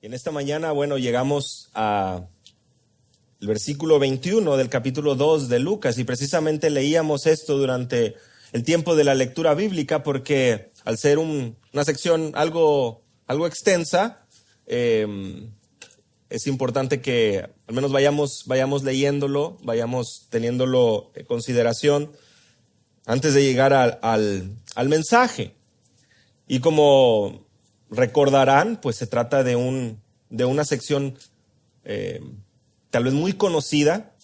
Y en esta mañana, llegamos a el versículo 21 del capítulo 2 de Lucas, y precisamente leíamos esto durante el tiempo de la lectura bíblica, porque al ser una sección algo extensa, es importante que al menos vayamos leyéndolo, vayamos teniéndolo en consideración antes de llegar al mensaje. Y como recordarán, pues se trata de una sección tal vez muy conocida,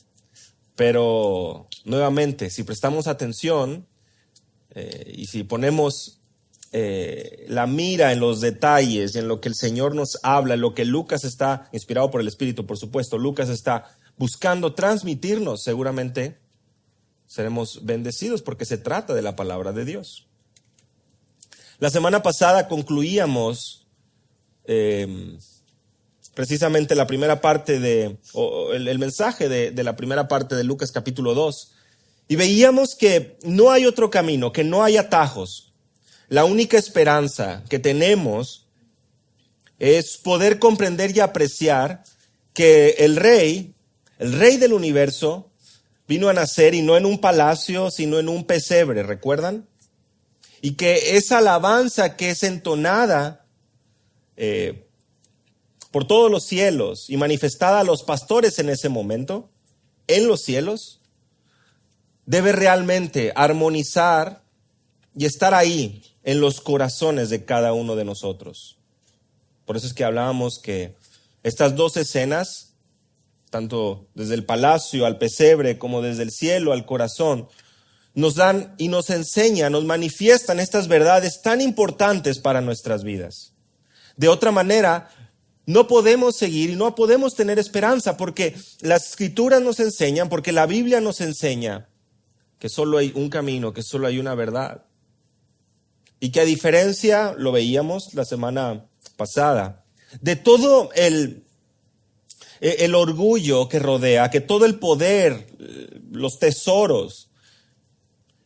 pero nuevamente, si prestamos atención y si ponemos la mira en los detalles, en lo que el Señor nos habla, en lo que Lucas está, inspirado por el Espíritu, por supuesto, Lucas está buscando transmitirnos, seguramente seremos bendecidos porque se trata de la palabra de Dios. La semana pasada concluíamos precisamente la primera parte el mensaje de la primera parte de Lucas capítulo 2, y veíamos que no hay otro camino, que no hay atajos. La única esperanza que tenemos es poder comprender y apreciar que el rey del universo, vino a nacer y no en un palacio, sino en un pesebre, ¿recuerdan? Y que esa alabanza que es entonada por todos los cielos y manifestada a los pastores en ese momento, en los cielos, debe realmente armonizar y estar ahí en los corazones de cada uno de nosotros. Por eso es que hablábamos que estas dos escenas, tanto desde el palacio al pesebre como desde el cielo al corazón, nos dan y nos enseñan, nos manifiestan estas verdades tan importantes para nuestras vidas. De otra manera, no podemos seguir y no podemos tener esperanza, porque las Escrituras nos enseñan, porque la Biblia nos enseña que solo hay un camino, que solo hay una verdad. Y que a diferencia, lo veíamos la semana pasada, de todo el orgullo que rodea, que todo el poder, los tesoros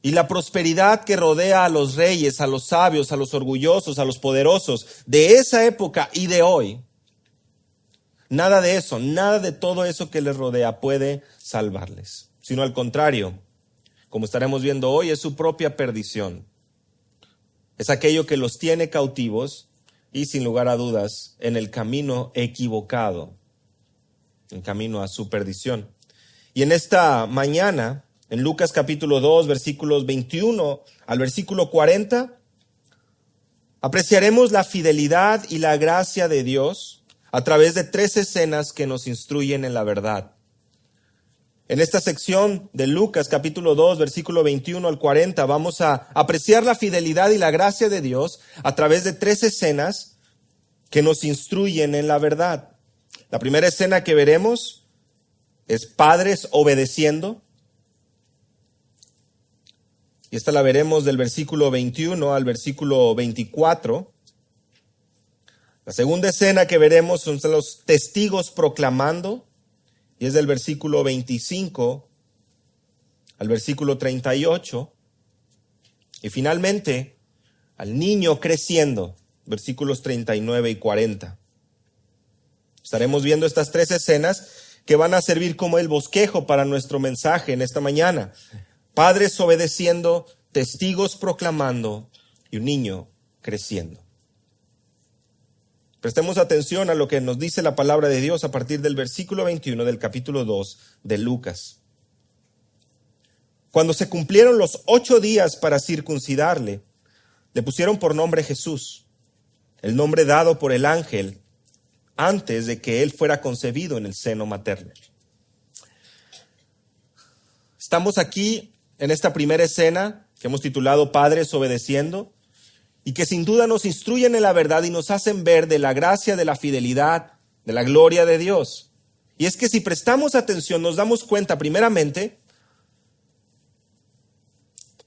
y la prosperidad que rodea a los reyes, a los sabios, a los orgullosos, a los poderosos de esa época y de hoy, nada de eso, nada de todo eso que les rodea puede salvarles, sino al contrario, como estaremos viendo hoy, es su propia perdición. Es aquello que los tiene cautivos y, sin lugar a dudas, en el camino equivocado, en camino a su perdición. Y en esta mañana, en Lucas capítulo 2, versículos 21 al versículo 40, apreciaremos la fidelidad y la gracia de Dios a través de 3 escenas que nos instruyen en la verdad. En esta sección de Lucas capítulo 2, versículo 21 al 40, vamos a apreciar la fidelidad y la gracia de Dios a través de 3 escenas que nos instruyen en la verdad. La primera escena que veremos es padres obedeciendo. Y esta la veremos del versículo 21 al versículo 24. La segunda escena que veremos son los testigos proclamando. Y es del versículo 25 al versículo 38. Y finalmente, al niño creciendo, versículos 39 y 40. Estaremos viendo estas 3 escenas que van a servir como el bosquejo para nuestro mensaje en esta mañana. Padres obedeciendo, testigos proclamando y un niño creciendo. Prestemos atención a lo que nos dice la palabra de Dios a partir del versículo 21 del capítulo 2 de Lucas. Cuando se cumplieron los 8 días para circuncidarle, le pusieron por nombre Jesús, el nombre dado por el ángel antes de que él fuera concebido en el seno materno. Estamos aquí en esta primera escena que hemos titulado Padres obedeciendo, y que sin duda nos instruyen en la verdad y nos hacen ver de la gracia, de la fidelidad, de la gloria de Dios. Y es que si prestamos atención nos damos cuenta primeramente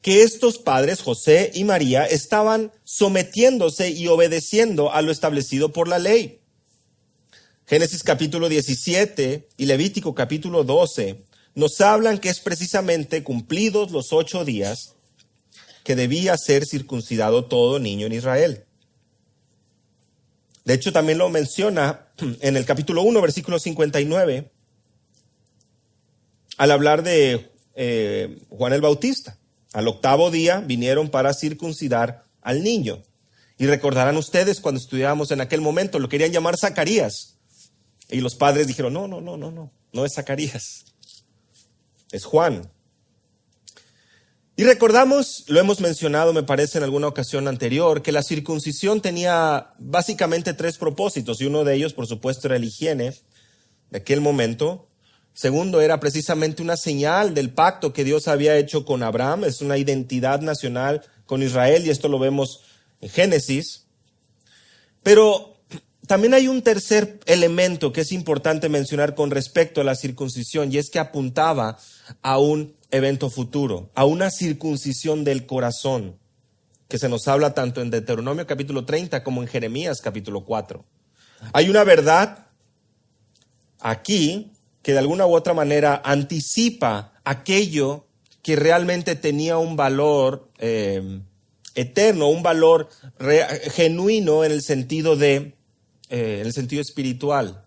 que estos padres, José y María, estaban sometiéndose y obedeciendo a lo establecido por la ley. Génesis capítulo 17 y Levítico capítulo 12 nos hablan que es precisamente cumplidos los 8 días que debía ser circuncidado todo niño en Israel. De hecho, también lo menciona en el capítulo 1, versículo 59, al hablar de Juan el Bautista. Al 8º día vinieron para circuncidar al niño. Y recordarán ustedes cuando estudiábamos en aquel momento, lo querían llamar Zacarías. Y los padres dijeron, no es Zacarías, es Juan. Y recordamos, lo hemos mencionado me parece en alguna ocasión anterior, que la circuncisión tenía básicamente 3 propósitos, y uno de ellos, por supuesto, era la higiene de aquel momento. Segundo, era precisamente una señal del pacto que Dios había hecho con Abraham, es una identidad nacional con Israel, y esto lo vemos en Génesis. Pero también hay un tercer elemento que es importante mencionar con respecto a la circuncisión, y es que apuntaba a un evento futuro, a una circuncisión del corazón, que se nos habla tanto en Deuteronomio capítulo 30 como en Jeremías capítulo 4. Hay una verdad aquí que de alguna u otra manera anticipa aquello que realmente tenía un valor eterno, un valor genuino en el sentido espiritual.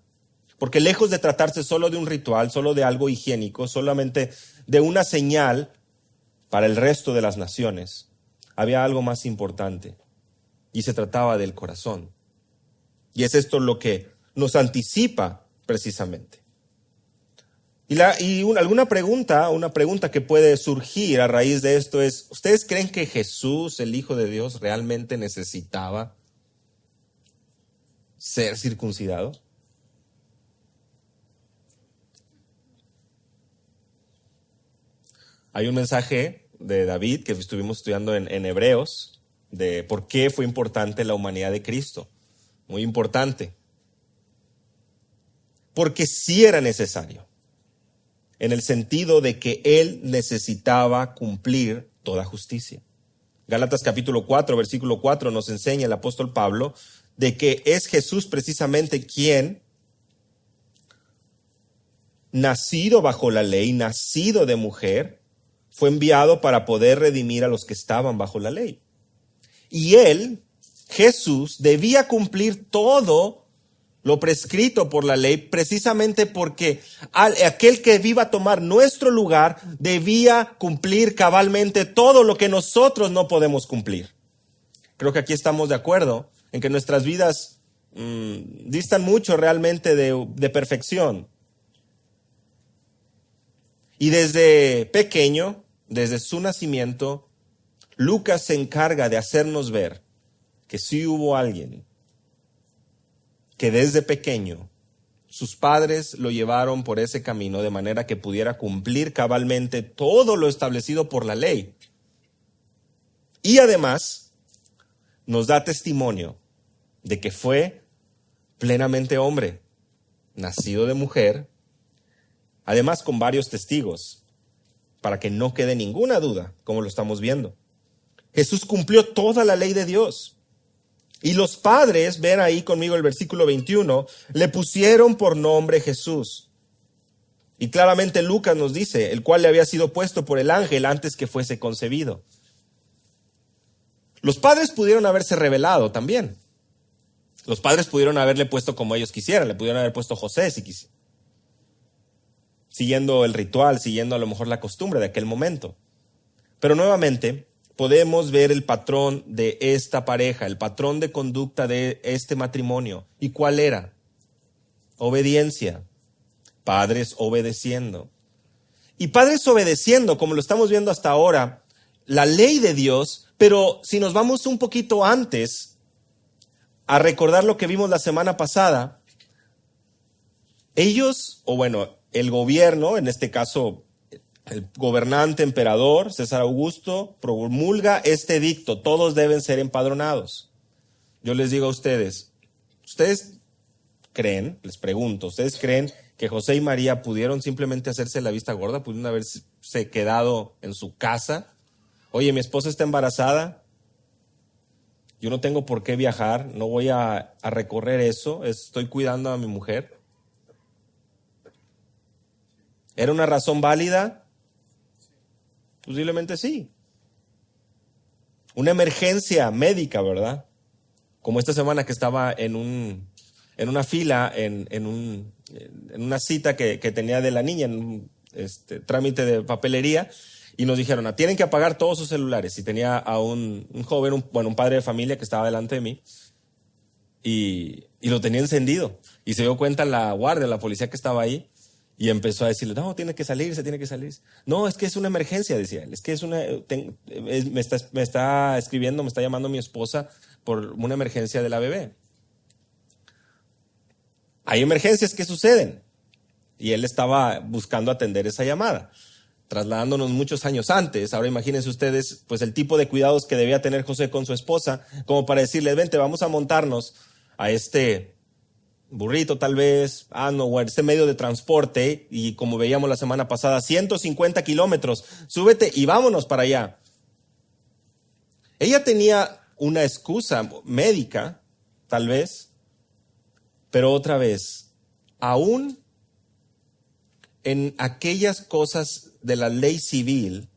Porque lejos de tratarse solo de un ritual, solo de algo higiénico, solamente de una señal para el resto de las naciones, había algo más importante, y se trataba del corazón. Y es esto lo que nos anticipa precisamente. Alguna pregunta, una pregunta que puede surgir a raíz de esto es, ¿ustedes creen que Jesús, el Hijo de Dios, realmente necesitaba ser circuncidado? Hay un mensaje de David que estuvimos estudiando en Hebreos, de por qué fue importante la humanidad de Cristo. Muy importante. Porque sí era necesario, en el sentido de que Él necesitaba cumplir toda justicia. Gálatas capítulo 4, versículo 4 nos enseña el apóstol Pablo de que es Jesús precisamente quien, nacido bajo la ley, nacido de mujer, fue enviado para poder redimir a los que estaban bajo la ley. Y Él, Jesús, debía cumplir todo lo prescrito por la ley, precisamente porque aquel que iba a tomar nuestro lugar debía cumplir cabalmente todo lo que nosotros no podemos cumplir. Creo que aquí estamos de acuerdo en que nuestras vidas distan mucho realmente de perfección. Y desde pequeño, desde su nacimiento, Lucas se encarga de hacernos ver que sí hubo alguien que desde pequeño sus padres lo llevaron por ese camino de manera que pudiera cumplir cabalmente todo lo establecido por la ley. Y además nos da testimonio de que fue plenamente hombre, nacido de mujer, además con varios testigos, para que no quede ninguna duda, como lo estamos viendo. Jesús cumplió toda la ley de Dios. Y los padres, ven ahí conmigo el versículo 21, le pusieron por nombre Jesús. Y claramente Lucas nos dice, el cual le había sido puesto por el ángel antes que fuese concebido. Los padres pudieron haberse rebelado también. Los padres pudieron haberle puesto como ellos quisieran, le pudieron haber puesto José si quisieran, siguiendo el ritual, siguiendo a lo mejor la costumbre de aquel momento. Pero nuevamente podemos ver el patrón de esta pareja, el patrón de conducta de este matrimonio. ¿Y cuál era? Obediencia. Padres obedeciendo. Y padres obedeciendo, como lo estamos viendo hasta ahora, la ley de Dios, pero si nos vamos un poquito antes a recordar lo que vimos la semana pasada, ellos, el gobierno, en este caso el gobernante emperador César Augusto, promulga este edicto: todos deben ser empadronados. Yo les digo a ustedes, ¿ustedes creen, les pregunto, ¿ustedes creen que José y María pudieron simplemente hacerse la vista gorda, pudieron haberse quedado en su casa? Oye, mi esposa está embarazada, yo no tengo por qué viajar, no voy a recorrer eso, estoy cuidando a mi mujer. ¿Era una razón válida? Posiblemente sí. Una emergencia médica, ¿verdad? Como esta semana que estaba en una fila, en una cita que tenía de la niña, en un trámite de papelería, y nos dijeron, tienen que apagar todos sus celulares. Y tenía a un joven, un padre de familia que estaba delante de mí, y lo tenía encendido. Y se dio cuenta la guardia, la policía que estaba ahí, y empezó a decirle, no, tiene que salirse. No, es que es una emergencia, decía él. Es que me está escribiendo, me está llamando mi esposa por una emergencia de la bebé. Hay emergencias que suceden. Y él estaba buscando atender esa llamada, trasladándonos muchos años antes. Ahora imagínense ustedes, pues el tipo de cuidados que debía tener José con su esposa, como para decirle, vente, vamos a montarnos a este burrito tal vez, o a este medio de transporte, y como veíamos la semana pasada, 150 kilómetros, súbete y vámonos para allá. Ella tenía una excusa médica, tal vez, pero otra vez, aún en aquellas cosas de la ley civil,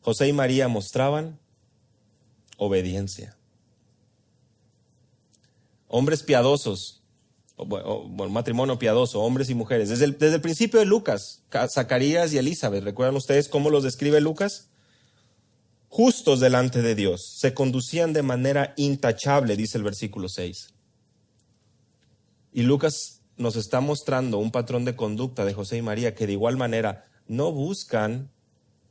José y María mostraban obediencia. Hombres piadosos, matrimonio piadoso, hombres y mujeres. Desde el principio de Lucas, Zacarías y Elizabeth, ¿recuerdan ustedes cómo los describe Lucas? Justos delante de Dios, se conducían de manera intachable, dice el versículo 6. Y Lucas nos está mostrando un patrón de conducta de José y María que de igual manera no buscan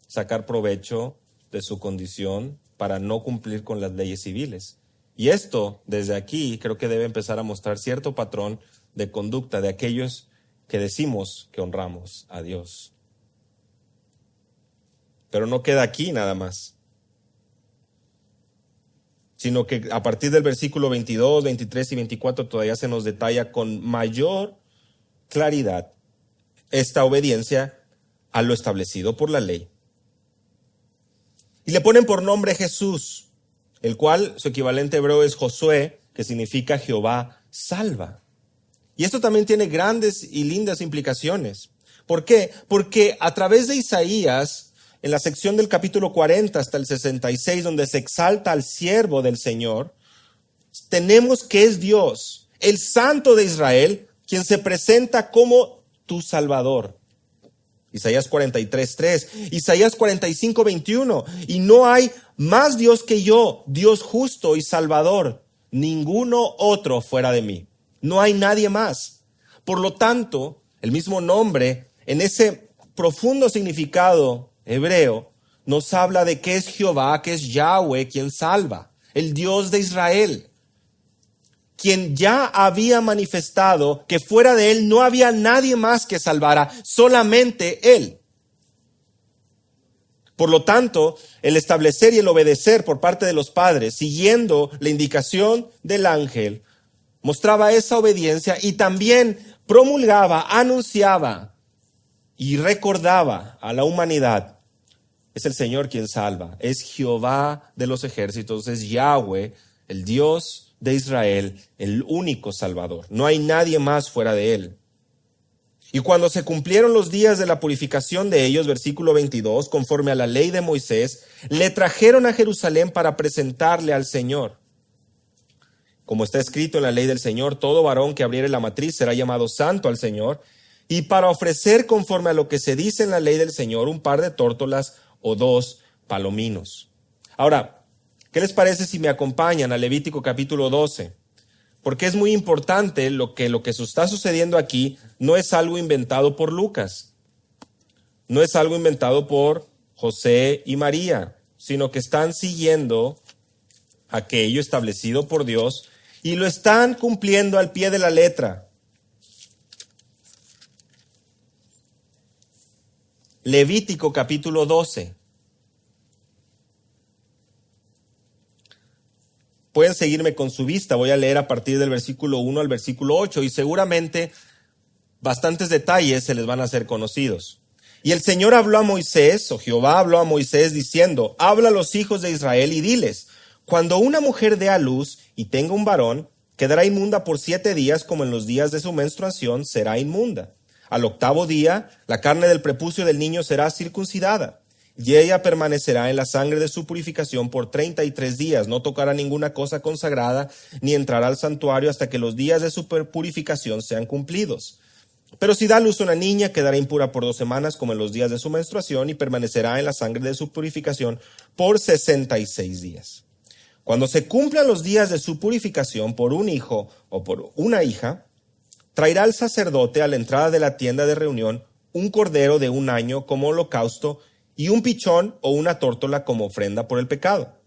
sacar provecho de su condición para no cumplir con las leyes civiles. Y esto, desde aquí, creo que debe empezar a mostrar cierto patrón de conducta de aquellos que decimos que honramos a Dios. Pero no queda aquí nada más, sino que a partir del versículo 22, 23 y 24 todavía se nos detalla con mayor claridad esta obediencia a lo establecido por la ley. Y le ponen por nombre Jesús, el cual su equivalente hebreo es Josué, que significa Jehová salva. Y esto también tiene grandes y lindas implicaciones. ¿Por qué? Porque a través de Isaías, en la sección del capítulo 40 hasta el 66, donde se exalta al siervo del Señor, tenemos que es Dios, el Santo de Israel, quien se presenta como tu Salvador. Isaías 43:3, Isaías 45:21, y no hay más Dios que yo, Dios justo y Salvador, ninguno otro fuera de mí. No hay nadie más. Por lo tanto, el mismo nombre, en ese profundo significado hebreo, nos habla de que es Jehová, que es Yahweh quien salva, el Dios de Israel, quien ya había manifestado que fuera de él no había nadie más que salvara, solamente él. Por lo tanto, el establecer y el obedecer por parte de los padres, siguiendo la indicación del ángel, mostraba esa obediencia y también promulgaba, anunciaba y recordaba a la humanidad: es el Señor quien salva, es Jehová de los ejércitos, es Yahweh, el Dios de Israel, el único Salvador. No hay nadie más fuera de él. Y cuando se cumplieron los días de la purificación de ellos, versículo 22, conforme a la ley de Moisés, le trajeron a Jerusalén para presentarle al Señor. Como está escrito en la ley del Señor, todo varón que abriere la matriz será llamado santo al Señor, y para ofrecer conforme a lo que se dice en la ley del Señor, un par de tórtolas o 2 palominos. Ahora, ¿qué les parece si me acompañan a Levítico capítulo 12? Porque es muy importante lo que está sucediendo aquí no es algo inventado por Lucas, no es algo inventado por José y María, sino que están siguiendo aquello establecido por Dios y lo están cumpliendo al pie de la letra. Levítico capítulo 12. Pueden seguirme con su vista, voy a leer a partir del versículo 1 al versículo 8 y seguramente bastantes detalles se les van a hacer conocidos. Y el Señor habló a Moisés, o Jehová habló a Moisés diciendo: habla a los hijos de Israel y diles: cuando una mujer dé a luz y tenga un varón, quedará inmunda por 7 días, como en los días de su menstruación será inmunda. Al 8º día, la carne del prepucio del niño será circuncidada. y ella permanecerá en la sangre de su purificación por 33 días. No tocará ninguna cosa consagrada, ni entrará al santuario hasta que los días de su purificación sean cumplidos. Pero si da a luz una niña, quedará impura por 2 semanas, como en los días de su menstruación, y permanecerá en la sangre de su purificación por 66 días. Cuando se cumplan los días de su purificación por un hijo o por una hija, traerá el sacerdote a la entrada de la tienda de reunión un cordero de 1 año como holocausto y un pichón o una tórtola como ofrenda por el pecado.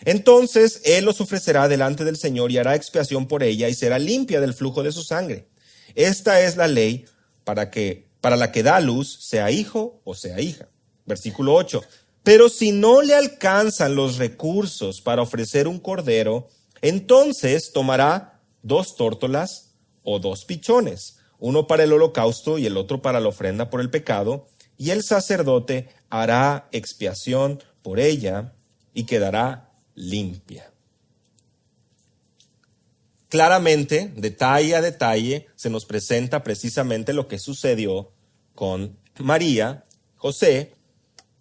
Entonces él los ofrecerá delante del Señor y hará expiación por ella y será limpia del flujo de su sangre. Esta es la ley para la que da a luz, sea hijo o sea hija. Versículo 8. Pero si no le alcanzan los recursos para ofrecer un cordero, entonces tomará 2 tórtolas o 2 pichones, uno para el holocausto y el otro para la ofrenda por el pecado, y el sacerdote hará expiación por ella y quedará limpia. Claramente, detalle a detalle, se nos presenta precisamente lo que sucedió con María, José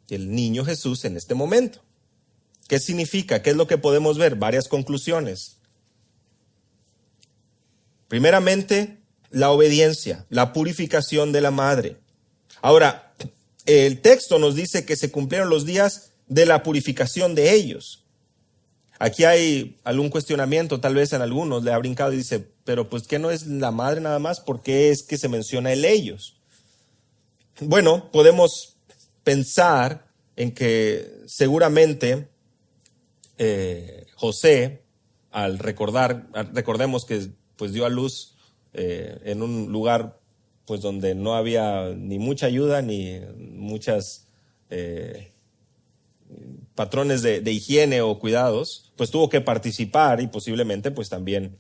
y el niño Jesús en este momento. ¿Qué significa? ¿Qué es lo que podemos ver? Varias conclusiones. Primeramente, la obediencia, la purificación de la madre. Ahora, el texto nos dice que se cumplieron los días de la purificación de ellos. Aquí hay algún cuestionamiento, tal vez en algunos le ha brincado y dice, pero pues ¿qué no es la madre nada más? ¿Por qué es que se menciona el ellos? Bueno, podemos pensar en que seguramente José, recordemos que pues dio a luz en un lugar pues donde no había ni mucha ayuda ni muchas patrones de higiene o cuidados, pues tuvo que participar y posiblemente pues también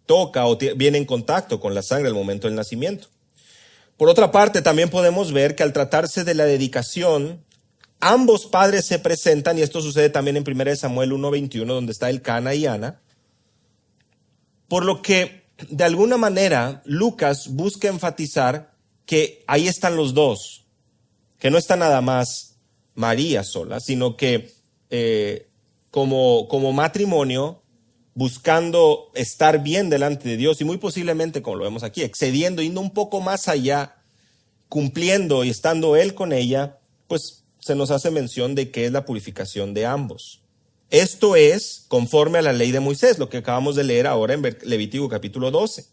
toca o viene en contacto con la sangre al momento del nacimiento. Por otra parte, también podemos ver que al tratarse de la dedicación, ambos padres se presentan, y esto sucede también en 1 Samuel 1:21, donde está Elcana y Ana, por lo que de alguna manera Lucas busca enfatizar que ahí están los dos, que no está nada más María sola, sino que como matrimonio, buscando estar bien delante de Dios y muy posiblemente, como lo vemos aquí, excediendo, yendo un poco más allá, cumpliendo y estando él con ella, pues se nos hace mención de que es la purificación de ambos. Esto es conforme a la ley de Moisés, lo que acabamos de leer ahora en Levítico capítulo 12.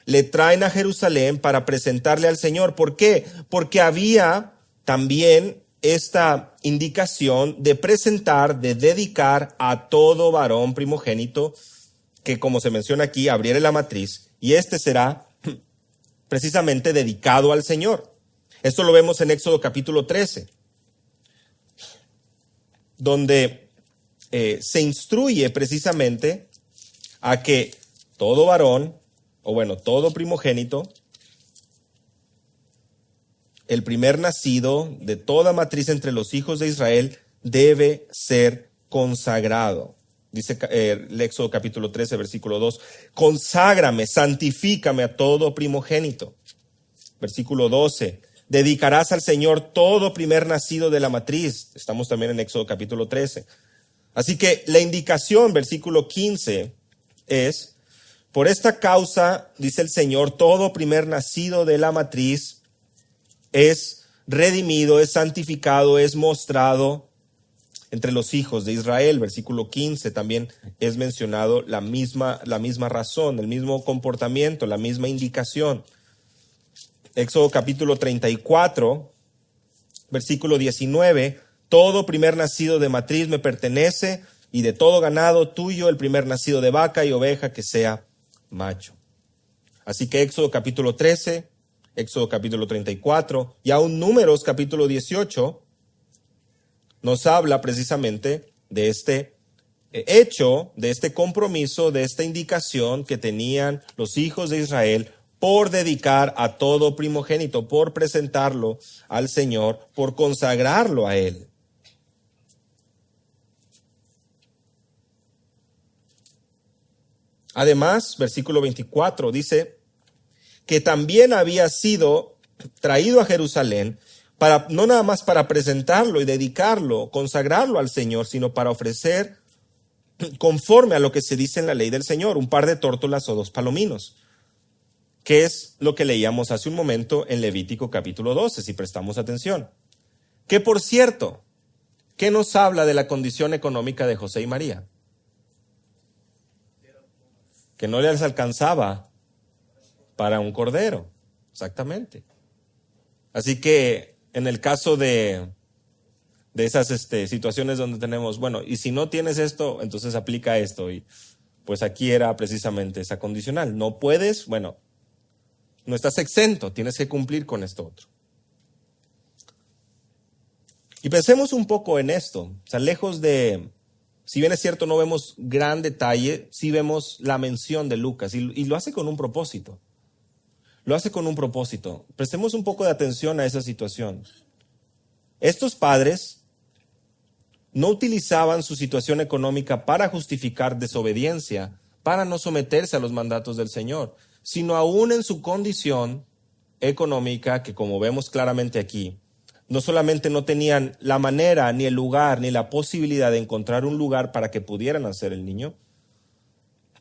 Le traen a Jerusalén para presentarle al Señor. ¿Por qué? Porque había también esta indicación de presentar, de dedicar a todo varón primogénito que, como se menciona aquí, abriere la matriz, y este será precisamente dedicado al Señor. Esto lo vemos en Éxodo capítulo 13, donde se instruye precisamente a que todo varón, o bueno, todo primogénito, el primer nacido de toda matriz entre los hijos de Israel, debe ser consagrado. Dice el Éxodo capítulo 13, versículo 2, conságrame, santifícame a todo primogénito. Versículo 12, dedicarás al Señor todo primer nacido de la matriz. Estamos también en Éxodo capítulo 13. Así que la indicación, versículo 15, es, por esta causa, dice el Señor, todo primer nacido de la matriz es redimido, es santificado, es mostrado entre los hijos de Israel. Versículo 15 también es mencionado la misma razón, el mismo comportamiento, la misma indicación. Éxodo capítulo 34, versículo 19, todo primer nacido de matriz me pertenece, y de todo ganado tuyo el primer nacido de vaca y oveja que sea macho. Así que Éxodo capítulo 13, Éxodo capítulo 34 y aún Números capítulo 18 nos habla precisamente de este hecho, de este compromiso, de esta indicación que tenían los hijos de Israel por dedicar a todo primogénito, por presentarlo al Señor, por consagrarlo a Él. Además, versículo 24 dice que también había sido traído a Jerusalén, para, no nada más para presentarlo y dedicarlo, consagrarlo al Señor, sino para ofrecer, conforme a lo que se dice en la ley del Señor, un par de tórtolas o 2 palominos, que es lo que leíamos hace un momento en Levítico capítulo 12, si prestamos atención. Que por cierto, ¿qué nos habla de la condición económica de José y María? Que no les alcanzaba para un cordero, exactamente. Así que en el caso de esas situaciones donde tenemos, bueno, y si no tienes esto, entonces aplica esto. Y pues aquí era precisamente esa condicional. No puedes, bueno, no estás exento, tienes que cumplir con esto otro. Y pensemos un poco en esto. O sea, lejos de, si bien es cierto, no vemos gran detalle, sí vemos la mención de Lucas y lo hace con un propósito. Lo hace con un propósito. Prestemos un poco de atención a esa situación. Estos padres no utilizaban su situación económica para justificar desobediencia, para no someterse a los mandatos del Señor, sino aún en su condición económica, que como vemos claramente aquí, no solamente no tenían la manera, ni el lugar, ni la posibilidad de encontrar un lugar para que pudieran hacer el niño,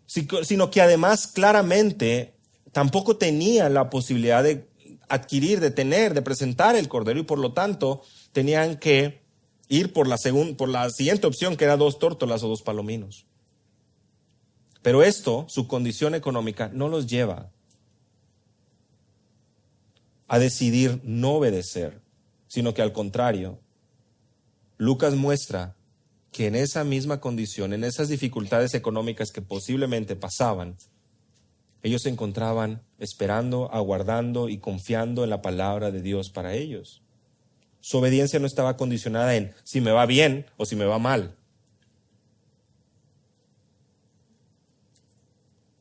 sino que además claramente tampoco tenían la posibilidad de adquirir, de tener, de presentar el cordero, y por lo tanto tenían que ir por la siguiente opción, que era 2 tórtolas o 2 palominos. Pero esto, su condición económica, no los lleva a decidir no obedecer, sino que al contrario, Lucas muestra que en esa misma condición, en esas dificultades económicas que posiblemente pasaban, ellos se encontraban esperando, aguardando y confiando en la palabra de Dios para ellos. Su obediencia no estaba condicionada en si me va bien o si me va mal.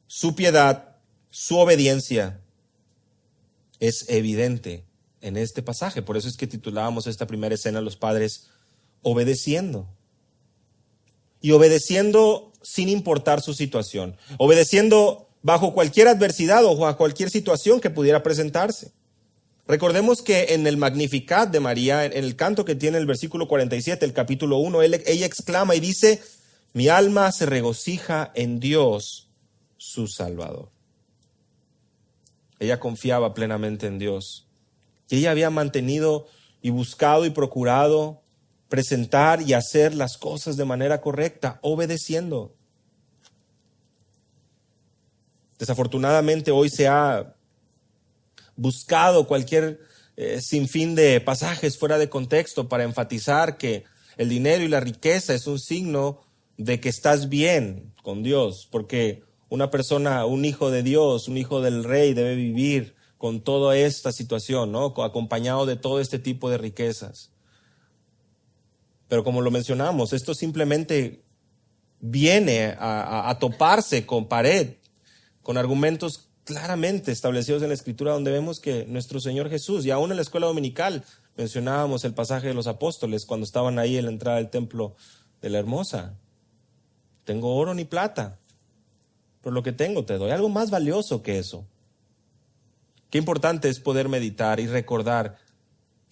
Su piedad, su obediencia es evidente en este pasaje. Por eso es que titulábamos esta primera escena los padres obedeciendo. Y obedeciendo sin importar su situación. Obedeciendo bajo cualquier adversidad o bajo cualquier situación que pudiera presentarse. Recordemos que en el Magnificat de María, en el canto que tiene el versículo 47, el capítulo 1, ella exclama y dice: mi alma se regocija en Dios, su Salvador. Ella confiaba plenamente en Dios. Y ella había mantenido y buscado y procurado presentar y hacer las cosas de manera correcta, obedeciendo. Desafortunadamente hoy se ha buscado cualquier sinfín de pasajes fuera de contexto para enfatizar que el dinero y la riqueza es un signo de que estás bien con Dios, porque una persona, un hijo de Dios, un hijo del rey debe vivir con toda esta situación, ¿no? Acompañado de todo este tipo de riquezas. Pero como lo mencionamos, esto simplemente viene a toparse con pared, con argumentos claramente establecidos en la Escritura, donde vemos que nuestro Señor Jesús, y aún en la escuela dominical mencionábamos el pasaje de los apóstoles cuando estaban ahí en la entrada del templo de la Hermosa. Tengo oro ni plata, pero lo que tengo te doy, algo más valioso que eso. Qué importante es poder meditar y recordar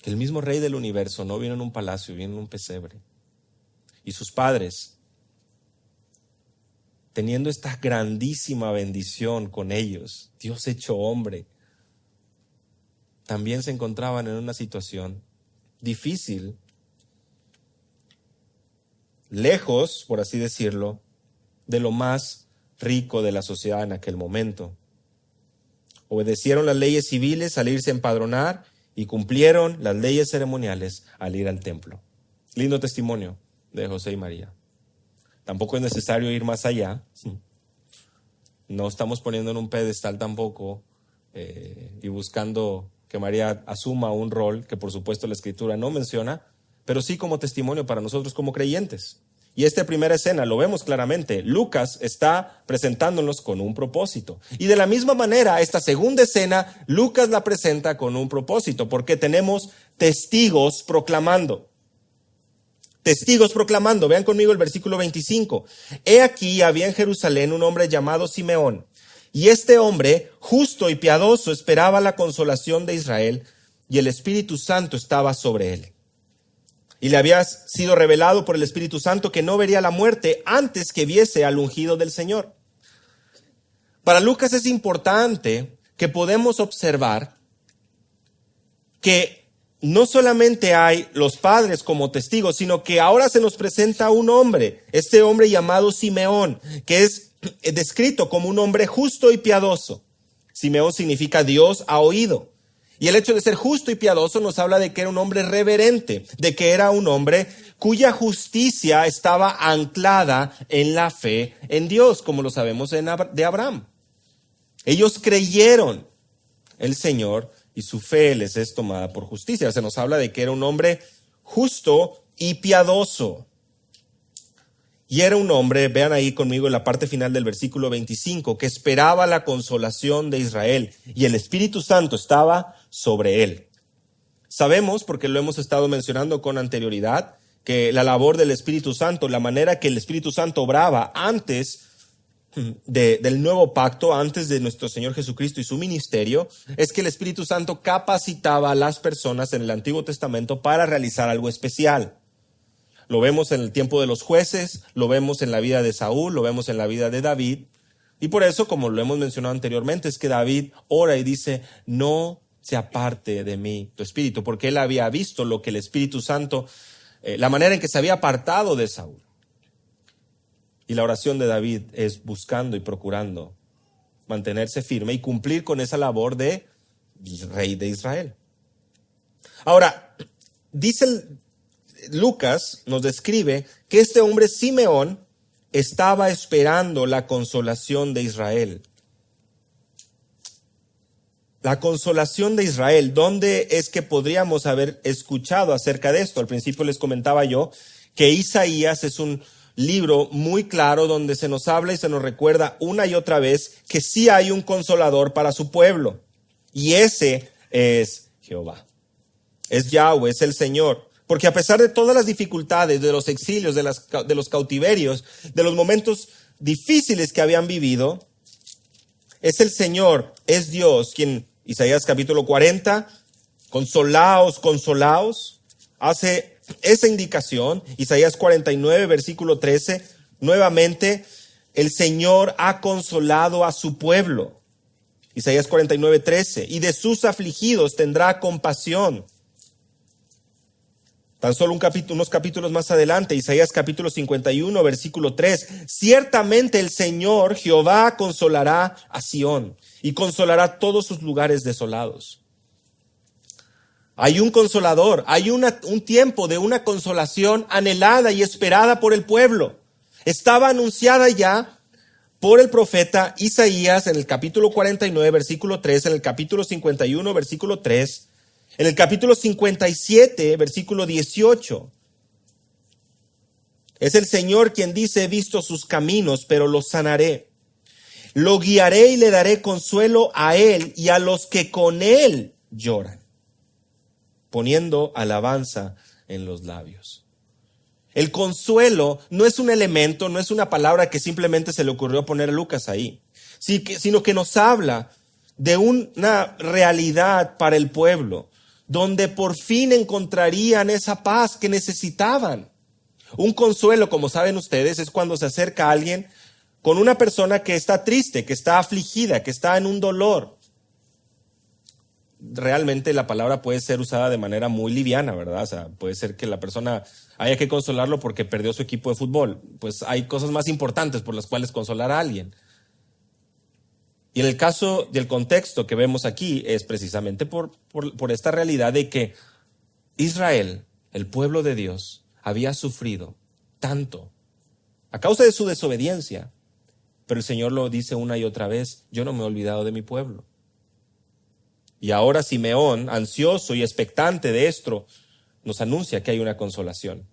que el mismo Rey del universo no vino en un palacio, vino en un pesebre. Y sus padres, teniendo esta grandísima bendición con ellos, Dios hecho hombre, también se encontraban en una situación difícil, lejos, por así decirlo, de lo más rico de la sociedad en aquel momento. Obedecieron las leyes civiles al irse a empadronar y cumplieron las leyes ceremoniales al ir al templo. Lindo testimonio de José y María. Tampoco es necesario ir más allá. No estamos poniendo en un pedestal tampoco y buscando que María asuma un rol que por supuesto la Escritura no menciona, pero sí como testimonio para nosotros como creyentes. Y esta primera escena lo vemos claramente. Lucas está presentándonos con un propósito. Y de la misma manera, esta segunda escena, Lucas la presenta con un propósito, porque tenemos testigos proclamando. Testigos proclamando. Vean conmigo el versículo 25. He aquí había en Jerusalén un hombre llamado Simeón, Y este hombre, justo y piadoso, esperaba la consolación de Israel, y el Espíritu Santo estaba sobre él. Y le había sido revelado por el Espíritu Santo que no vería la muerte antes que viese al ungido del Señor. Para Lucas es importante que podemos observar que no solamente hay los padres como testigos, sino que ahora se nos presenta un hombre, este hombre llamado Simeón, que es descrito como un hombre justo y piadoso. Simeón significa Dios ha oído. Y el hecho de ser justo y piadoso nos habla de que era un hombre reverente, de que era un hombre cuya justicia estaba anclada en la fe en Dios, como lo sabemos de Abraham. Ellos creyeron el Señor y su fe les es tomada por justicia. Se nos habla de que era un hombre justo y piadoso. Y era un hombre, vean ahí conmigo en la parte final del versículo 25, que esperaba la consolación de Israel y el Espíritu Santo estaba sobre él. Sabemos, porque lo hemos estado mencionando con anterioridad, que la labor del Espíritu Santo, la manera que el Espíritu Santo obraba antes del nuevo pacto, antes de nuestro Señor Jesucristo y su ministerio, es que el Espíritu Santo capacitaba a las personas en el Antiguo Testamento para realizar algo especial. Lo vemos en el tiempo de los jueces, lo vemos en la vida de Saúl, lo vemos en la vida de David. Y por eso, como lo hemos mencionado anteriormente, es que David ora y dice, no se aparte de mí tu espíritu, porque él había visto lo que el Espíritu Santo, la manera en que se había apartado de Saúl. Y la oración de David es buscando y procurando mantenerse firme y cumplir con esa labor de rey de Israel. Ahora, Lucas nos describe que este hombre Simeón estaba esperando la consolación de Israel. La consolación de Israel, ¿dónde es que podríamos haber escuchado acerca de esto? Al principio les comentaba yo que Isaías es un libro muy claro donde se nos habla y se nos recuerda una y otra vez que sí hay un consolador para su pueblo. Y ese es Jehová. Es Yahweh, es el Señor. Porque a pesar de todas las dificultades, de los exilios, de los cautiverios, de los momentos difíciles que habían vivido, es el Señor, es Dios, quien, Isaías capítulo 40, consolaos, consolaos, hace esa indicación. Isaías 49, versículo 13, nuevamente, el Señor ha consolado a su pueblo. Isaías 49, 13, y de sus afligidos tendrá compasión. Tan solo unos capítulos más adelante, Isaías capítulo 51, versículo 3. Ciertamente el Señor, Jehová, consolará a Sión y consolará todos sus lugares desolados. Hay un consolador, hay un tiempo de una consolación anhelada y esperada por el pueblo. Estaba anunciada ya por el profeta Isaías en el capítulo 49, versículo 3, en el capítulo 51, versículo 3, en el capítulo 57, versículo 18, es el Señor quien dice, he visto sus caminos, pero los sanaré. Lo guiaré y le daré consuelo a él y a los que con él lloran, poniendo alabanza en los labios. El consuelo no es un elemento, no es una palabra que simplemente se le ocurrió poner a Lucas ahí, sino que nos habla de una realidad para el pueblo, donde por fin encontrarían esa paz que necesitaban. Un consuelo, como saben ustedes, es cuando se acerca a alguien con una persona que está triste, que está afligida, que está en un dolor. Realmente la palabra puede ser usada de manera muy liviana, ¿verdad? O sea, puede ser que la persona haya que consolarlo porque perdió su equipo de fútbol. Pues hay cosas más importantes por las cuales consolar a alguien. Y en el caso y el contexto que vemos aquí es precisamente por esta realidad de que Israel, el pueblo de Dios, había sufrido tanto a causa de su desobediencia, pero el Señor lo dice una y otra vez, yo no me he olvidado de mi pueblo. Y ahora Simeón, ansioso y expectante de esto, nos anuncia que hay una consolación.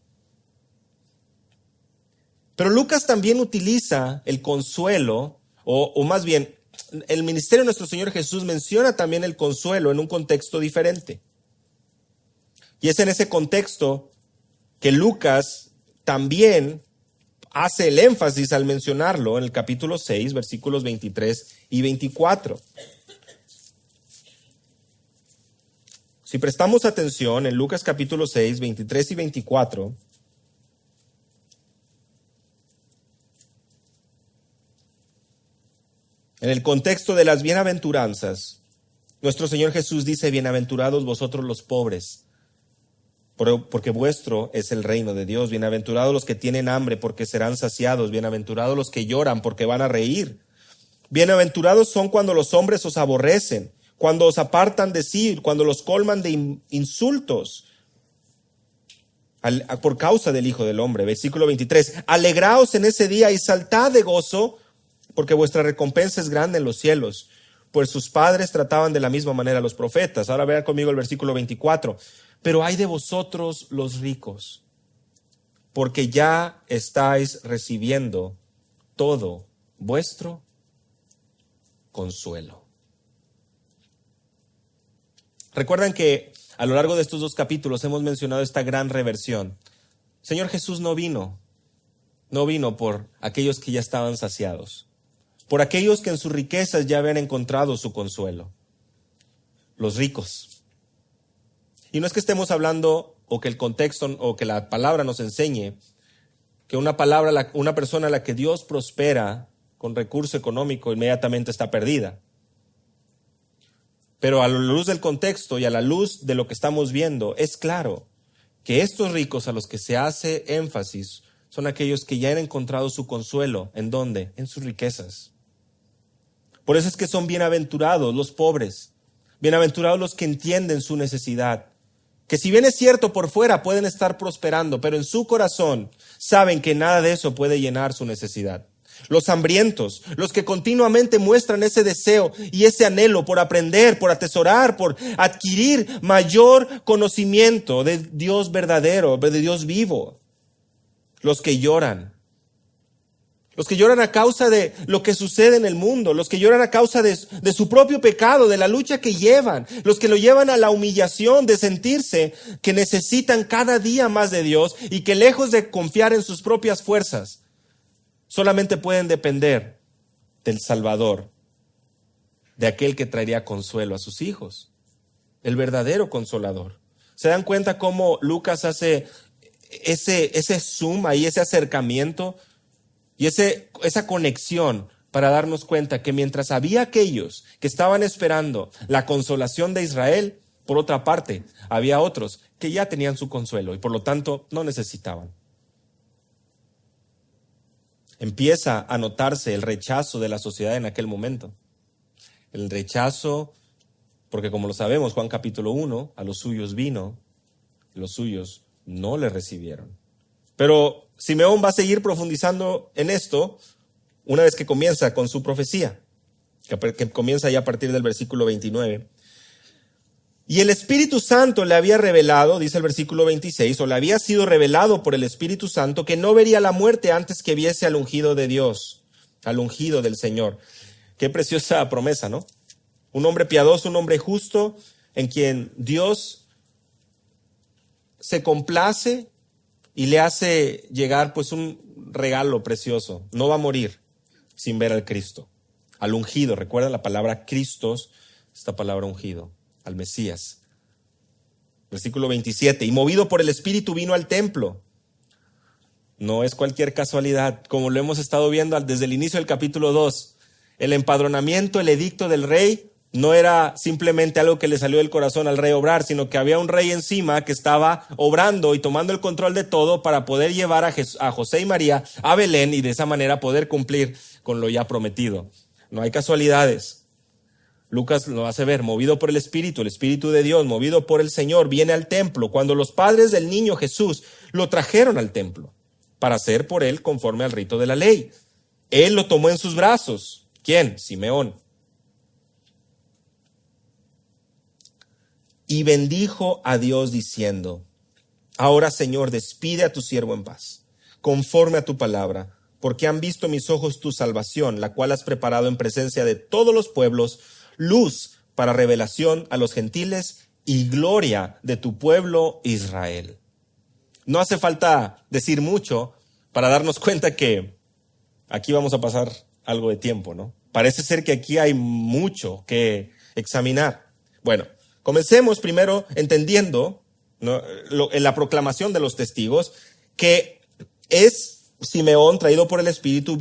Pero Lucas también utiliza el consuelo, o más bien, el ministerio de nuestro Señor Jesús menciona también el consuelo en un contexto diferente. Y es en ese contexto que Lucas también hace el énfasis al mencionarlo en el capítulo 6, versículos 23 y 24. Si prestamos atención en Lucas capítulo 6, 23 y 24, en el contexto de las bienaventuranzas, nuestro Señor Jesús dice: bienaventurados vosotros los pobres, porque vuestro es el reino de Dios. Bienaventurados los que tienen hambre, porque serán saciados. Bienaventurados los que lloran, porque van a reír. Bienaventurados son cuando los hombres os aborrecen, cuando os apartan de sí, cuando los colman de insultos por causa del Hijo del Hombre. Versículo 23. Alegraos en ese día y saltad de gozo, porque vuestra recompensa es grande en los cielos, pues sus padres trataban de la misma manera a los profetas. Ahora vean conmigo el versículo 24. Pero ay de vosotros los ricos, porque ya estáis recibiendo todo vuestro consuelo. Recuerdan que a lo largo de estos 2 capítulos hemos mencionado esta gran reversión. Señor Jesús no vino por aquellos que ya estaban saciados, por aquellos que en sus riquezas ya habían encontrado su consuelo, los ricos. Y no es que estemos hablando o que el contexto o que la palabra nos enseñe que una persona a la que Dios prospera con recurso económico inmediatamente está perdida. Pero a la luz del contexto y a la luz de lo que estamos viendo, es claro que estos ricos a los que se hace énfasis son aquellos que ya han encontrado su consuelo. ¿En dónde? En sus riquezas. Por eso es que son bienaventurados los pobres, bienaventurados los que entienden su necesidad, que si bien es cierto por fuera pueden estar prosperando, pero en su corazón saben que nada de eso puede llenar su necesidad. Los hambrientos, los que continuamente muestran ese deseo y ese anhelo por aprender, por atesorar, por adquirir mayor conocimiento de Dios verdadero, de Dios vivo. Los que lloran a causa de lo que sucede en el mundo, los que lloran a causa de su propio pecado, de la lucha que llevan, los que lo llevan a la humillación de sentirse que necesitan cada día más de Dios y que lejos de confiar en sus propias fuerzas, solamente pueden depender del Salvador, de aquel que traería consuelo a sus hijos, el verdadero consolador. ¿Se dan cuenta cómo Lucas hace ese zoom ahí, ese acercamiento y esa conexión para darnos cuenta que mientras había aquellos que estaban esperando la consolación de Israel, por otra parte, había otros que ya tenían su consuelo y por lo tanto no necesitaban? Empieza a notarse el rechazo de la sociedad en aquel momento. El rechazo, porque como lo sabemos, Juan capítulo 1, a los suyos vino, los suyos no le recibieron. Pero Simeón va a seguir profundizando en esto una vez que comienza con su profecía, que comienza ya a partir del versículo 29. Y el Espíritu Santo le había revelado, dice el versículo 26, o le había sido revelado por el Espíritu Santo, que no vería la muerte antes que viese al ungido de Dios, al ungido del Señor. Qué preciosa promesa, ¿no? Un hombre piadoso, un hombre justo, en quien Dios se complace y le hace llegar pues un regalo precioso. No va a morir sin ver al Cristo, al ungido. Recuerda la palabra Cristos, esta palabra ungido, al Mesías. Versículo 27, y movido por el Espíritu vino al templo. No es cualquier casualidad, como lo hemos estado viendo desde el inicio del capítulo 2. El empadronamiento, el edicto del rey, no era simplemente algo que le salió del corazón al rey obrar, sino que había un rey encima que estaba obrando y tomando el control de todo para poder llevar a José y María a Belén y de esa manera poder cumplir con lo ya prometido. No hay casualidades. Lucas lo hace ver, movido por el Espíritu de Dios, movido por el Señor, viene al templo. Cuando los padres del niño Jesús lo trajeron al templo para hacer por él conforme al rito de la ley, él lo tomó en sus brazos. ¿Quién? Simeón. Y bendijo a Dios diciendo: ahora, Señor, despide a tu siervo en paz, conforme a tu palabra, porque han visto mis ojos tu salvación, la cual has preparado en presencia de todos los pueblos, luz para revelación a los gentiles y gloria de tu pueblo Israel. No hace falta decir mucho para darnos cuenta que aquí vamos a pasar algo de tiempo, ¿no? Parece ser que aquí hay mucho que examinar. Bueno, comencemos primero entendiendo, ¿no?, en la proclamación de los testigos, que es Simeón, traído por el Espíritu,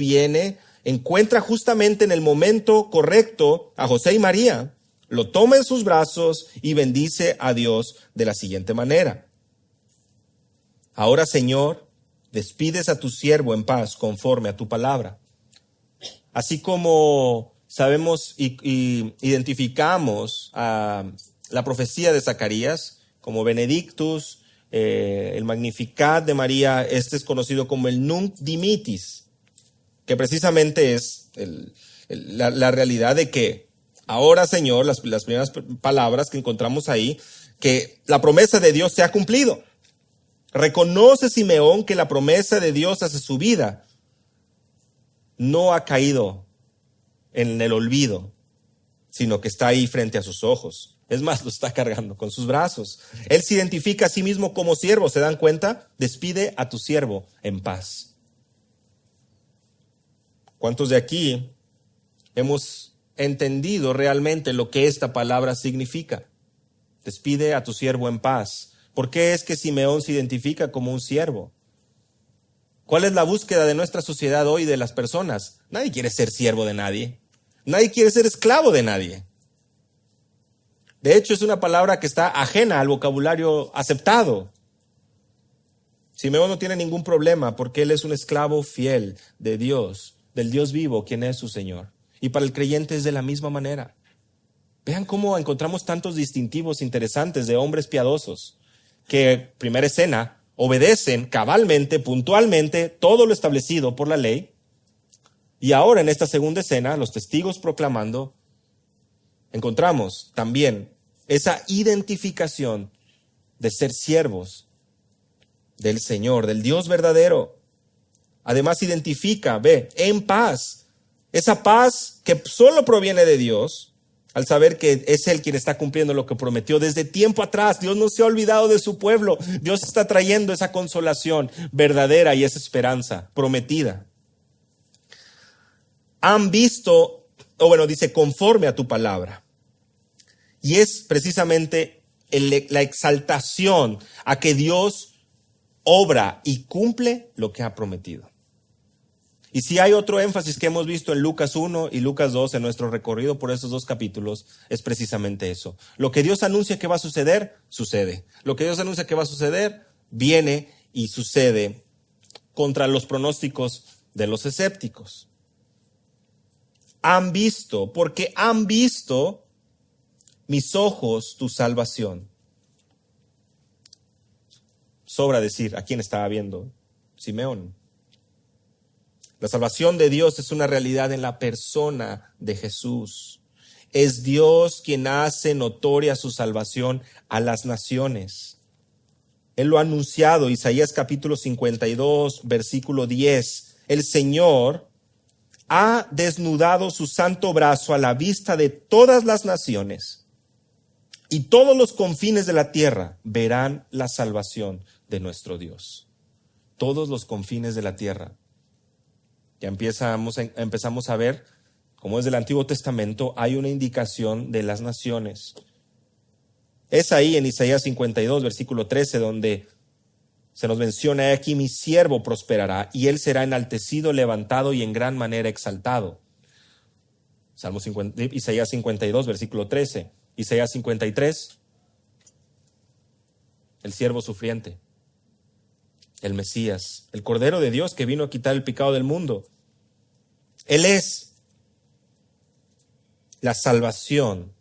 encuentra justamente en el momento correcto a José y María, lo toma en sus brazos y bendice a Dios de la siguiente manera. Ahora, Señor, despides a tu siervo en paz conforme a tu palabra. Así como sabemos y identificamos a la profecía de Zacarías como Benedictus, el Magnificat de María, este es conocido como el Nunc Dimittis, que precisamente es la realidad de que ahora, Señor, las primeras palabras que encontramos ahí, que la promesa de Dios se ha cumplido. Reconoce Simeón que la promesa de Dios hacia su vida no ha caído en el olvido, sino que está ahí frente a sus ojos. Es más, lo está cargando con sus brazos. Él se identifica a sí mismo como siervo. ¿Se dan cuenta? Despide a tu siervo en paz. ¿Cuántos de aquí hemos entendido realmente lo que esta palabra significa? Despide a tu siervo en paz. ¿Por qué es que Simeón se identifica como un siervo? ¿Cuál es la búsqueda de nuestra sociedad hoy de las personas? Nadie quiere ser siervo de nadie. Nadie quiere ser esclavo de nadie. De hecho, es una palabra que está ajena al vocabulario aceptado. Simeón no tiene ningún problema porque él es un esclavo fiel de Dios, del Dios vivo, quien es su Señor. Y para el creyente es de la misma manera. Vean cómo encontramos tantos distintivos interesantes de hombres piadosos que, primera escena, obedecen cabalmente, puntualmente, todo lo establecido por la ley. Y ahora en esta segunda escena, los testigos proclamando, encontramos también esa identificación de ser siervos del Señor, del Dios verdadero. Además identifica, en paz, esa paz que solo proviene de Dios, al saber que es Él quien está cumpliendo lo que prometió desde tiempo atrás. Dios no se ha olvidado de su pueblo. Dios está trayendo esa consolación verdadera y esa esperanza prometida. Han visto, dice, conforme a tu palabra. Y es precisamente la exaltación a que Dios obra y cumple lo que ha prometido. Y si hay otro énfasis que hemos visto en Lucas 1 y Lucas 2 en nuestro recorrido por esos dos capítulos, es precisamente eso. Lo que Dios anuncia que va a suceder, sucede. Lo que Dios anuncia que va a suceder, viene y sucede contra los pronósticos de los escépticos. Han visto, porque han visto mis ojos tu salvación. Sobra decir a quién estaba viendo: Simeón. La salvación de Dios es una realidad en la persona de Jesús. Es Dios quien hace notoria su salvación a las naciones. Él lo ha anunciado, Isaías capítulo 52, versículo 10. El Señor ha desnudado su santo brazo a la vista de todas las naciones, y todos los confines de la tierra verán la salvación de nuestro Dios. Todos los confines de la tierra. Ya empezamos a ver cómo desde el Antiguo Testamento hay una indicación de las naciones. Es ahí en Isaías 52, versículo 13, donde se nos menciona: aquí mi siervo prosperará, y él será enaltecido, levantado y en gran manera exaltado. Isaías 52, versículo 13. Isaías 53, el siervo sufriente, el Mesías, el Cordero de Dios que vino a quitar el pecado del mundo. Él es la salvación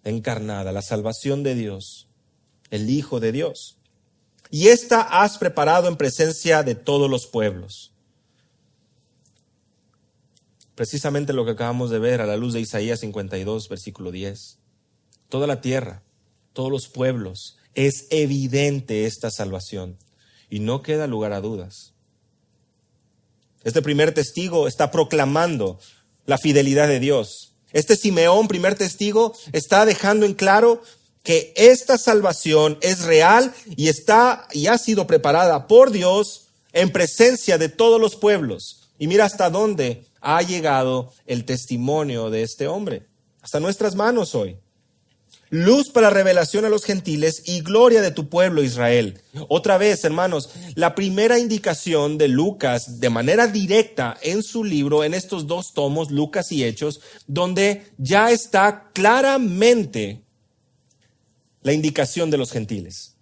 encarnada, la salvación de Dios, el Hijo de Dios. Y esta has preparado en presencia de todos los pueblos. Precisamente lo que acabamos de ver a la luz de Isaías 52, versículo 10. Toda la tierra, todos los pueblos, es evidente esta salvación. Y no queda lugar a dudas. Este primer testigo está proclamando la fidelidad de Dios. Este Simeón, primer testigo, está dejando en claro que esta salvación es real y ha sido preparada por Dios en presencia de todos los pueblos. Y mira hasta dónde ha llegado el testimonio de este hombre. Hasta nuestras manos hoy. Luz para revelación a los gentiles y gloria de tu pueblo Israel. Otra vez, hermanos, la primera indicación de Lucas de manera directa en su libro, en estos dos tomos, Lucas y Hechos, donde ya está claramente la indicación de los gentiles.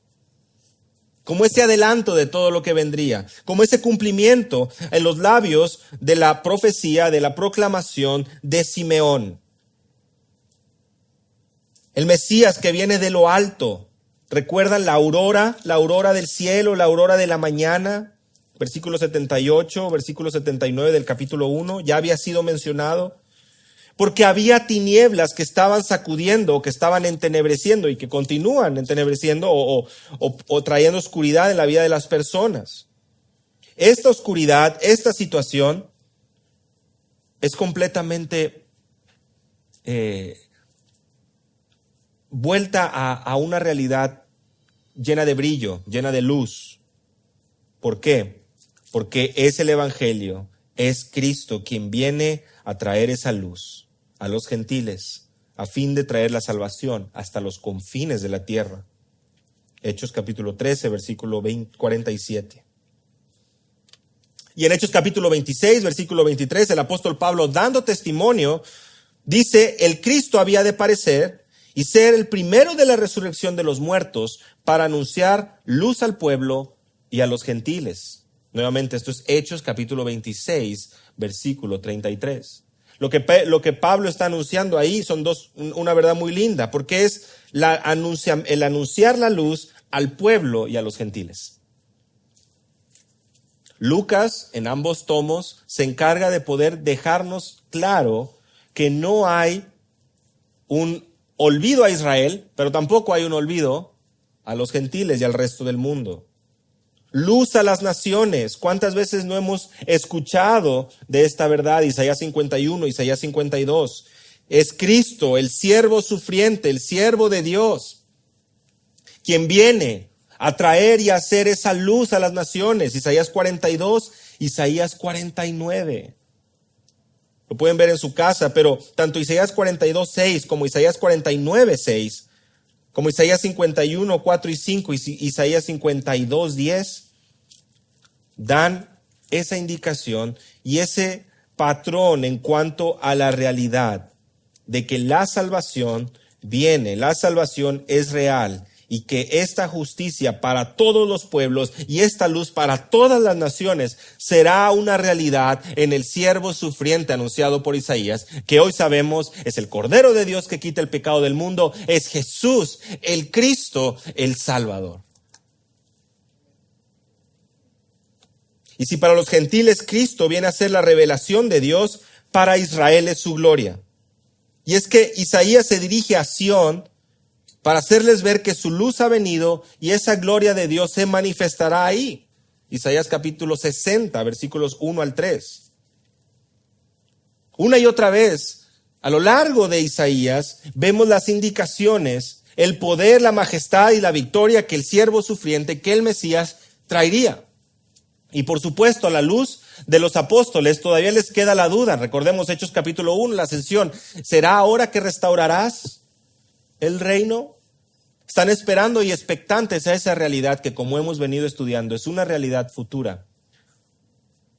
Como ese adelanto de todo lo que vendría, como ese cumplimiento en los labios de la profecía, de la proclamación de Simeón. El Mesías que viene de lo alto. ¿Recuerdan la aurora del cielo, la aurora de la mañana? Versículo 78, versículo 79 del capítulo 1, ya había sido mencionado. Porque había tinieblas que estaban sacudiendo, que estaban entenebreciendo y que continúan entenebreciendo o trayendo oscuridad en la vida de las personas. Esta oscuridad, esta situación es completamente vuelta a una realidad llena de brillo, llena de luz. ¿Por qué? Porque es el Evangelio, es Cristo quien viene a traer esa luz a los gentiles, a fin de traer la salvación hasta los confines de la tierra. Hechos capítulo 13, versículo 47. Y en Hechos capítulo 26, versículo 23, el apóstol Pablo, dando testimonio, dice, el Cristo había de parecer y ser el primero de la resurrección de los muertos para anunciar luz al pueblo y a los gentiles. Nuevamente, esto es Hechos capítulo 26, versículo 33. Lo que Pablo está anunciando ahí son una verdad muy linda, porque es el anunciar la luz al pueblo y a los gentiles. Lucas, en ambos tomos, se encarga de poder dejarnos claro que no hay un olvido a Israel, pero tampoco hay un olvido a los gentiles y al resto del mundo. Luz a las naciones. ¿Cuántas veces no hemos escuchado de esta verdad? Isaías 51, Isaías 52. Es Cristo, el siervo sufriente, el siervo de Dios, quien viene a traer y a hacer esa luz a las naciones. Isaías 42, Isaías 49. Lo pueden ver en su casa, pero tanto Isaías 42, 6 como Isaías 49, 6, como Isaías 51, 4 y 5 y Isaías 52, 10, dan esa indicación y ese patrón en cuanto a la realidad de que la salvación viene, la salvación es real y que esta justicia para todos los pueblos y esta luz para todas las naciones será una realidad en el siervo sufriente anunciado por Isaías, que hoy sabemos es el Cordero de Dios que quita el pecado del mundo, es Jesús, el Cristo, el Salvador. Y si para los gentiles Cristo viene a ser la revelación de Dios, para Israel es su gloria. Y es que Isaías se dirige a Sión para hacerles ver que su luz ha venido y esa gloria de Dios se manifestará ahí. Isaías capítulo 60, versículos 1 al 3. Una y otra vez, a lo largo de Isaías, vemos las indicaciones, el poder, la majestad y la victoria que el siervo sufriente, que el Mesías, traería. Y por supuesto, a la luz de los apóstoles todavía les queda la duda. Recordemos Hechos capítulo 1, la ascensión. ¿Será ahora que restaurarás el reino? Están esperando y expectantes a esa realidad que, como hemos venido estudiando, es una realidad futura,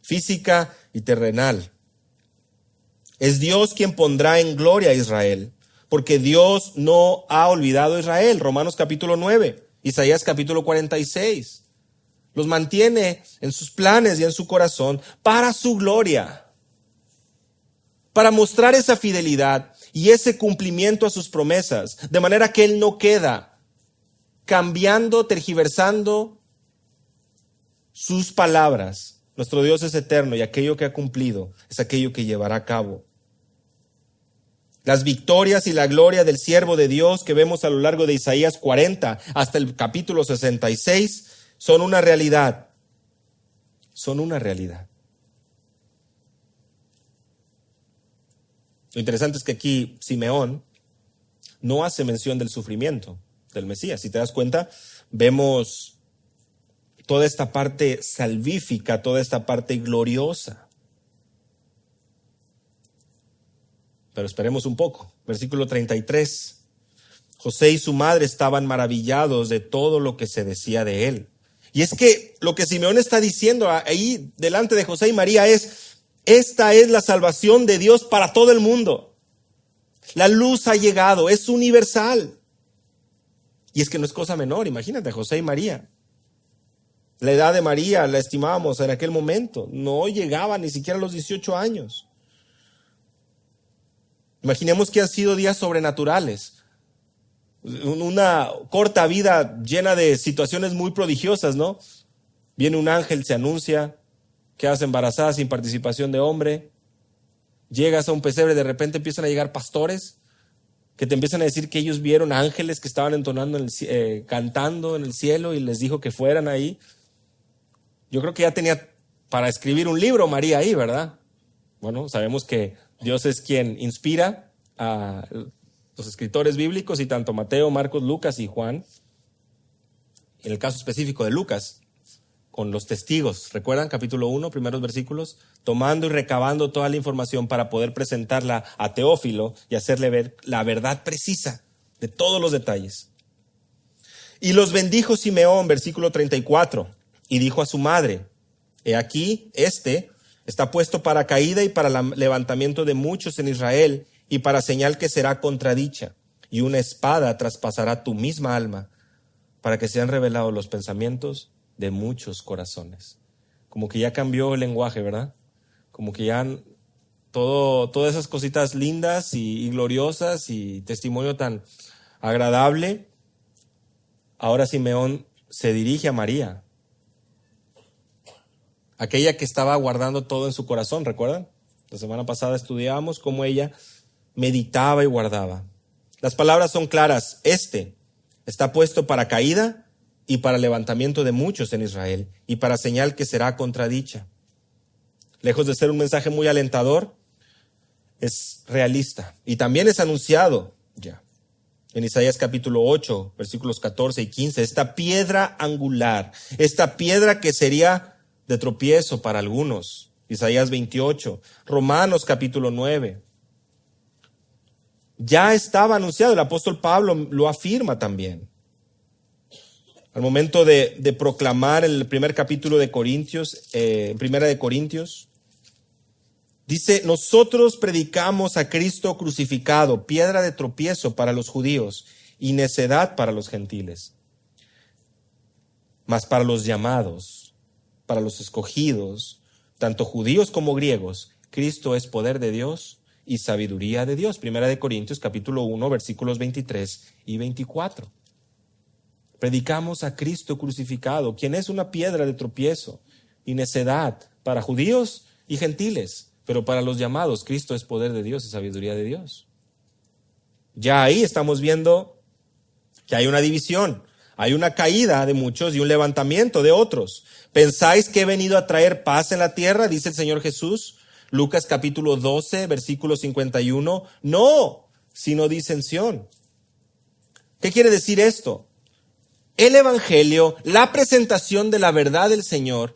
física y terrenal. Es Dios quien pondrá en gloria a Israel, porque Dios no ha olvidado a Israel. Romanos capítulo 9, Isaías capítulo 46. Los mantiene en sus planes y en su corazón para su gloria, para mostrar esa fidelidad y ese cumplimiento a sus promesas, de manera que Él no queda cambiando, tergiversando sus palabras. Nuestro Dios es eterno y aquello que ha cumplido es aquello que llevará a cabo. Las victorias y la gloria del siervo de Dios que vemos a lo largo de Isaías 40 hasta el capítulo 66 son una realidad. Son una realidad. Lo interesante es que aquí Simeón no hace mención del sufrimiento del Mesías. Si te das cuenta, vemos toda esta parte salvífica, toda esta parte gloriosa. Pero esperemos un poco. Versículo 33. José y su madre estaban maravillados de todo lo que se decía de él. Y es que lo que Simeón está diciendo ahí delante de José y María es: esta es la salvación de Dios para todo el mundo. La luz ha llegado, es universal. Y es que no es cosa menor, imagínate, José y María. La edad de María la estimábamos en aquel momento, no llegaba ni siquiera a los 18 años. Imaginemos que han sido días sobrenaturales. Una corta vida llena de situaciones muy prodigiosas, ¿no? Viene un ángel, se anuncia, quedas embarazada sin participación de hombre, llegas a un pesebre, de repente empiezan a llegar pastores que te empiezan a decir que ellos vieron ángeles que estaban entonando, cantando en el cielo, y les dijo que fueran ahí. Yo creo que ya tenía para escribir un libro María ahí, ¿verdad? Bueno, sabemos que Dios es quien inspira a los escritores bíblicos, y tanto Mateo, Marcos, Lucas y Juan, en el caso específico de Lucas, con los testigos, ¿recuerdan? Capítulo 1, primeros versículos, tomando y recabando toda la información para poder presentarla a Teófilo y hacerle ver la verdad precisa de todos los detalles. Y los bendijo Simeón, versículo 34, y dijo a su madre: he aquí, está puesto para caída y para levantamiento de muchos en Israel, y para señal que será contradicha, y una espada traspasará tu misma alma, para que sean revelados los pensamientos de muchos corazones. Como que ya cambió el lenguaje, ¿verdad? Como que ya todas esas cositas lindas y gloriosas y testimonio tan agradable. Ahora Simeón se dirige a María, aquella que estaba guardando todo en su corazón, ¿recuerdan? La semana pasada estudiábamos cómo ella meditaba y guardaba. Las palabras son claras: está puesto para caída y para levantamiento de muchos en Israel, y para señal que será contradicha. Lejos de ser un mensaje muy alentador, es realista, y también es anunciado ya en Isaías capítulo 8, versículos 14 y 15, esta piedra angular, esta piedra que sería de tropiezo para algunos. Isaías 28, Romanos capítulo 9. Ya estaba anunciado, el apóstol Pablo lo afirma también. Al momento de proclamar el primer capítulo de Corintios, Primera de Corintios, dice: nosotros predicamos a Cristo crucificado, piedra de tropiezo para los judíos y necedad para los gentiles. Mas para los llamados, para los escogidos, tanto judíos como griegos, Cristo es poder de Dios y sabiduría de Dios. Primera de Corintios capítulo 1, versículos 23 y 24. Predicamos a Cristo crucificado, quien es una piedra de tropiezo y necedad para judíos y gentiles, pero para los llamados, Cristo es poder de Dios y sabiduría de Dios. Ya ahí estamos viendo que hay una división, hay una caída de muchos y un levantamiento de otros. ¿Pensáis que he venido a traer paz en la tierra?, dice el Señor Jesús. Lucas capítulo 12, versículo 51. No, sino disensión. ¿Qué quiere decir esto? El evangelio, la presentación de la verdad del Señor,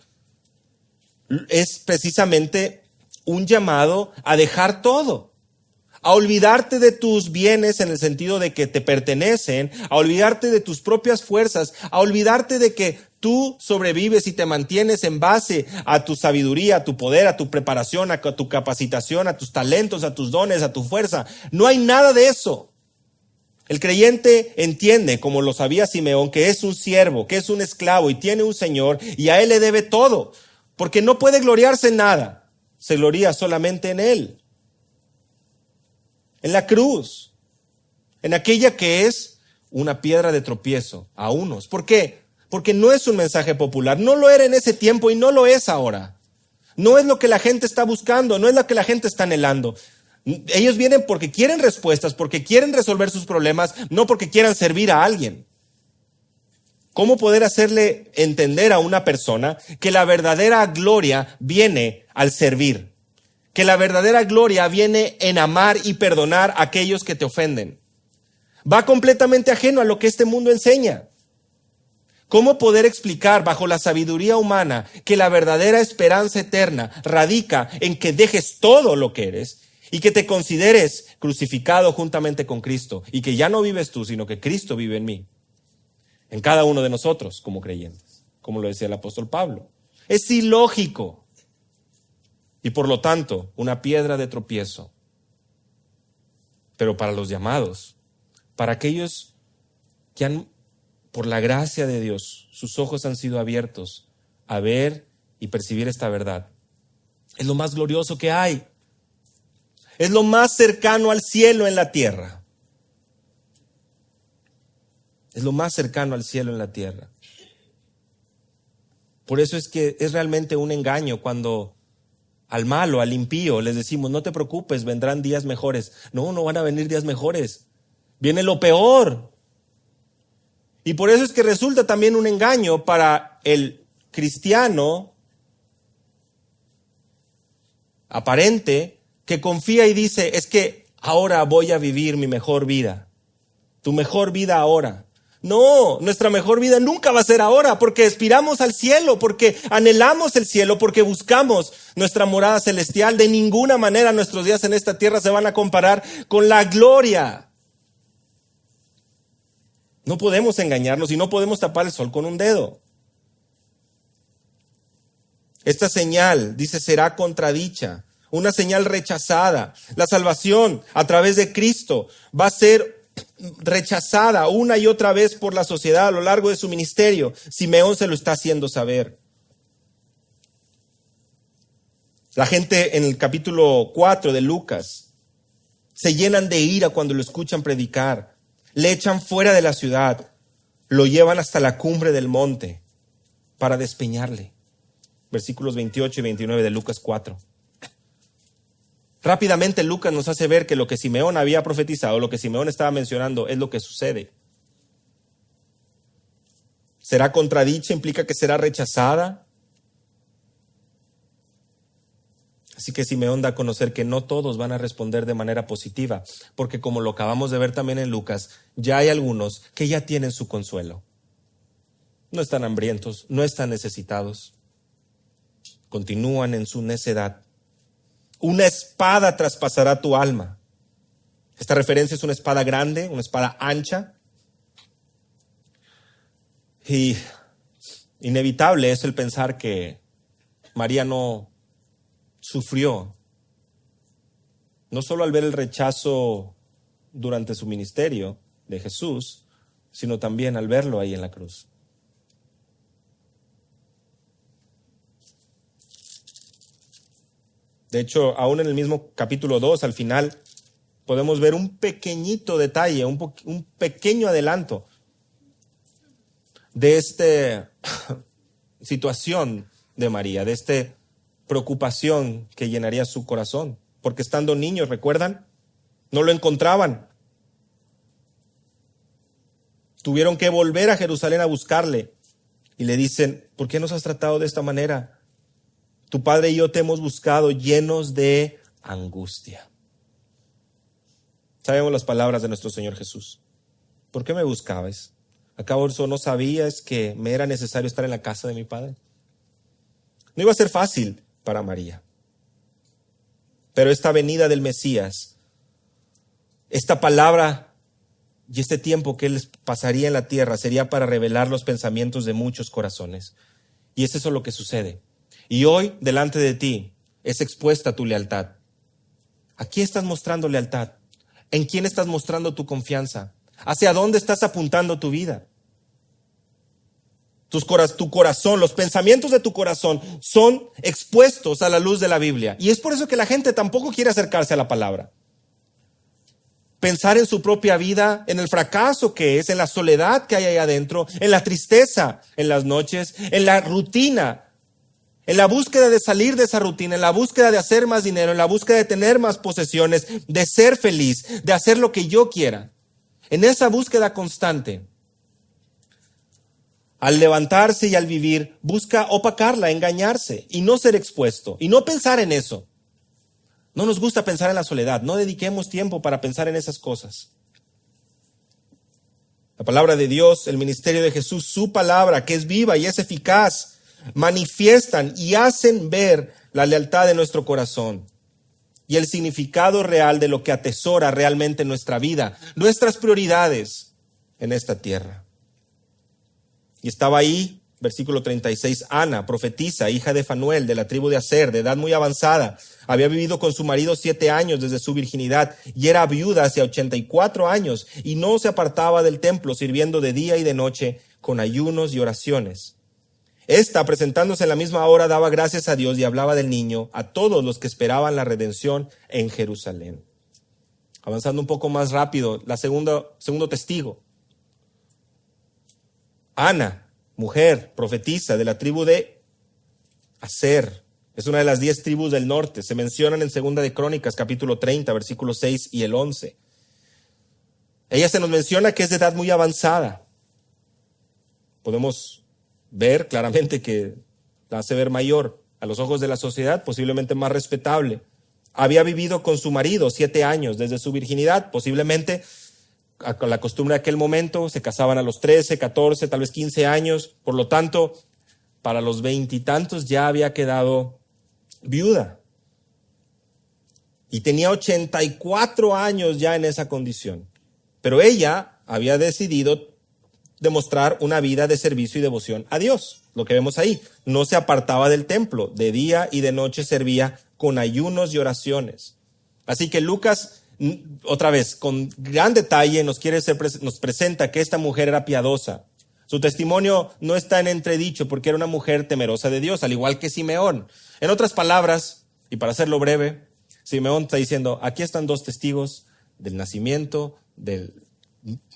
es precisamente un llamado a dejar todo, a olvidarte de tus bienes en el sentido de que te pertenecen, a olvidarte de tus propias fuerzas, a olvidarte de que tú sobrevives y te mantienes en base a tu sabiduría, a tu poder, a tu preparación, a tu capacitación, a tus talentos, a tus dones, a tu fuerza. No hay nada de eso. El creyente entiende, como lo sabía Simeón, que es un siervo, que es un esclavo y tiene un Señor, y a Él le debe todo, porque no puede gloriarse en nada, se gloria solamente en Él, en la cruz, en aquella que es una piedra de tropiezo a unos. ¿Por qué? Porque no es un mensaje popular, no lo era en ese tiempo y no lo es ahora. No es lo que la gente está buscando, no es lo que la gente está anhelando. Ellos vienen porque quieren respuestas, porque quieren resolver sus problemas, no porque quieran servir a alguien. ¿Cómo poder hacerle entender a una persona que la verdadera gloria viene al servir? Que la verdadera gloria viene en amar y perdonar a aquellos que te ofenden. Va completamente ajeno a lo que este mundo enseña. ¿Cómo poder explicar bajo la sabiduría humana que la verdadera esperanza eterna radica en que dejes todo lo que eres y que te consideres crucificado juntamente con Cristo y que ya no vives tú, sino que Cristo vive en mí, en cada uno de nosotros como creyentes, como lo decía el apóstol Pablo? Es ilógico y por lo tanto una piedra de tropiezo. Pero para los llamados, para aquellos que han, por la gracia de Dios, sus ojos han sido abiertos a ver y percibir esta verdad, es lo más glorioso que hay. Es lo más cercano al cielo en la tierra. Es lo más cercano al cielo en la tierra. Por eso es que es realmente un engaño cuando al malo, al impío, les decimos, no te preocupes, vendrán días mejores. No, no van a venir días mejores. Viene lo peor. Y por eso es que resulta también un engaño para el cristiano aparente que confía y dice, es que ahora voy a vivir mi mejor vida. Tu mejor vida ahora. No, nuestra mejor vida nunca va a ser ahora, porque aspiramos al cielo, porque anhelamos el cielo, porque buscamos nuestra morada celestial. De ninguna manera nuestros días en esta tierra se van a comparar con la gloria. No podemos engañarnos y no podemos tapar el sol con un dedo. Esta señal, dice, será contradicha, una señal rechazada. La salvación a través de Cristo va a ser rechazada una y otra vez por la sociedad a lo largo de su ministerio. Simeón se lo está haciendo saber. La gente en el capítulo 4 de Lucas se llenan de ira cuando lo escuchan predicar. Le echan fuera de la ciudad, lo llevan hasta la cumbre del monte para despeñarle. Versículos 28 y 29 de Lucas 4. Rápidamente Lucas nos hace ver que lo que Simeón había profetizado, lo que Simeón estaba mencionando, es lo que sucede. Será contradicha, implica que será rechazada. Así que Simeón da a conocer que no todos van a responder de manera positiva, porque como lo acabamos de ver también en Lucas, ya hay algunos que ya tienen su consuelo. No están hambrientos, no están necesitados. Continúan en su necedad. Una espada traspasará tu alma. Esta referencia es una espada grande, una espada ancha. Y inevitable es el pensar que María no sufrió, no solo al ver el rechazo durante su ministerio de Jesús, sino también al verlo ahí en la cruz. De hecho, aún en el mismo capítulo 2, al final, podemos ver un pequeñito detalle, un pequeño adelanto de esta situación de María, de esta preocupación que llenaría su corazón. Porque estando niños, ¿recuerdan? No lo encontraban. Tuvieron que volver a Jerusalén a buscarle. Y le dicen, ¿por qué nos has tratado de esta manera? Tu padre y yo te hemos buscado llenos de angustia. Sabemos las palabras de nuestro Señor Jesús. ¿Por qué me buscabas? ¿Acaso no sabías que me era necesario estar en la casa de mi padre? No iba a ser fácil para María. Pero esta venida del Mesías, esta palabra y este tiempo que él pasaría en la tierra sería para revelar los pensamientos de muchos corazones. Y es eso lo que sucede. Y hoy, delante de ti, es expuesta tu lealtad. ¿A quién estás mostrando lealtad? ¿En quién estás mostrando tu confianza? ¿Hacia dónde estás apuntando tu vida? Tu corazón, los pensamientos de tu corazón son expuestos a la luz de la Biblia. Y es por eso que la gente tampoco quiere acercarse a la palabra. Pensar en su propia vida, en el fracaso que es, en la soledad que hay ahí adentro, en la tristeza en las noches, en la rutina, en la búsqueda de salir de esa rutina, en la búsqueda de hacer más dinero, en la búsqueda de tener más posesiones, de ser feliz, de hacer lo que yo quiera. En esa búsqueda constante, al levantarse y al vivir, busca opacarla, engañarse y no ser expuesto y no pensar en eso. No nos gusta pensar en la soledad, no dediquemos tiempo para pensar en esas cosas. La palabra de Dios, el ministerio de Jesús, su palabra, que es viva y es eficaz, manifiestan y hacen ver la lealtad de nuestro corazón y el significado real de lo que atesora realmente nuestra vida, nuestras prioridades en esta tierra. Y estaba ahí, versículo 36, Ana, profetisa, hija de Fanuel, de la tribu de Aser, de edad muy avanzada. Había vivido con su marido 7 años desde su virginidad y era viuda hacia 84 años y no se apartaba del templo, sirviendo de día y de noche con ayunos y oraciones. Esta, presentándose en la misma hora, daba gracias a Dios y hablaba del niño a todos los que esperaban la redención en Jerusalén. Avanzando un poco más rápido, segundo testigo. Ana, mujer, profetisa de la tribu de Aser. Es una de las 10 tribus del norte. Se mencionan en 2 de Crónicas, capítulo 30, versículos 6 y el 11. Ella se nos menciona que es de edad muy avanzada. Podemos ver claramente que la hace ver mayor a los ojos de la sociedad, posiblemente más respetable. Había vivido con su marido 7 años desde su virginidad, posiblemente con la costumbre de aquel momento, se casaban a los 13, 14, tal vez 15 años. Por lo tanto, para los 20 y tantos ya había quedado viuda. Y tenía 84 años ya en esa condición. Pero ella había decidido demostrar una vida de servicio y devoción a Dios. Lo que vemos ahí, no se apartaba del templo, de día y de noche servía con ayunos y oraciones. Así que Lucas, otra vez, con gran detalle nos presenta que esta mujer era piadosa. Su testimonio no está en entredicho porque era una mujer temerosa de Dios, al igual que Simeón. En otras palabras, y para hacerlo breve, Simeón está diciendo, aquí están 2 testigos del nacimiento de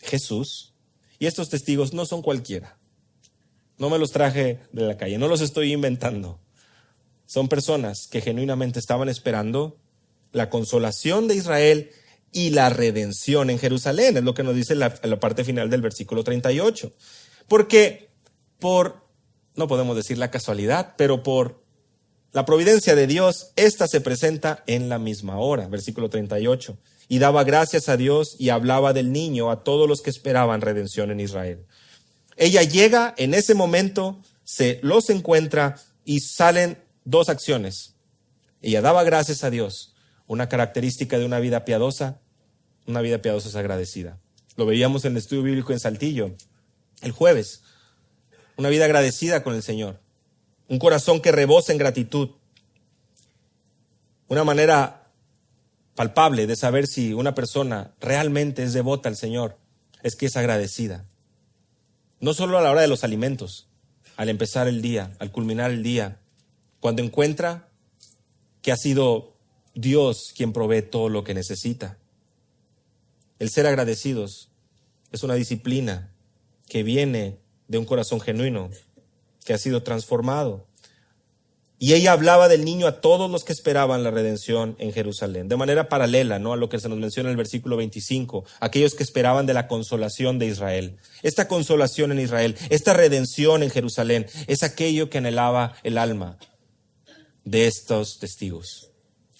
Jesús, y estos testigos no son cualquiera. No me los traje de la calle, no los estoy inventando. Son personas que genuinamente estaban esperando la consolación de Israel y la redención en Jerusalén. Es lo que nos dice la parte final del versículo 38. Porque no podemos decir la casualidad, pero por la providencia de Dios, esta se presenta en la misma hora. Versículo 38. Y daba gracias a Dios y hablaba del niño a todos los que esperaban redención en Israel. Ella llega en ese momento, se los encuentra y salen 2 acciones. Ella daba gracias a Dios. Una característica de una vida piadosa es agradecida. Lo veíamos en el estudio bíblico en Saltillo el jueves. Una vida agradecida con el Señor. Un corazón que rebosa en gratitud. Una manera palpable de saber si una persona realmente es devota al Señor es que es agradecida. No solo a la hora de los alimentos, al empezar el día, al culminar el día, cuando encuentra que ha sido Dios quien provee todo lo que necesita. El ser agradecidos es una disciplina que viene de un corazón genuino, que ha sido transformado. Y ella hablaba del niño a todos los que esperaban la redención en Jerusalén, de manera paralela, ¿no?, a lo que se nos menciona en el versículo 25, aquellos que esperaban de la consolación de Israel. Esta consolación en Israel, esta redención en Jerusalén, es aquello que anhelaba el alma de estos testigos.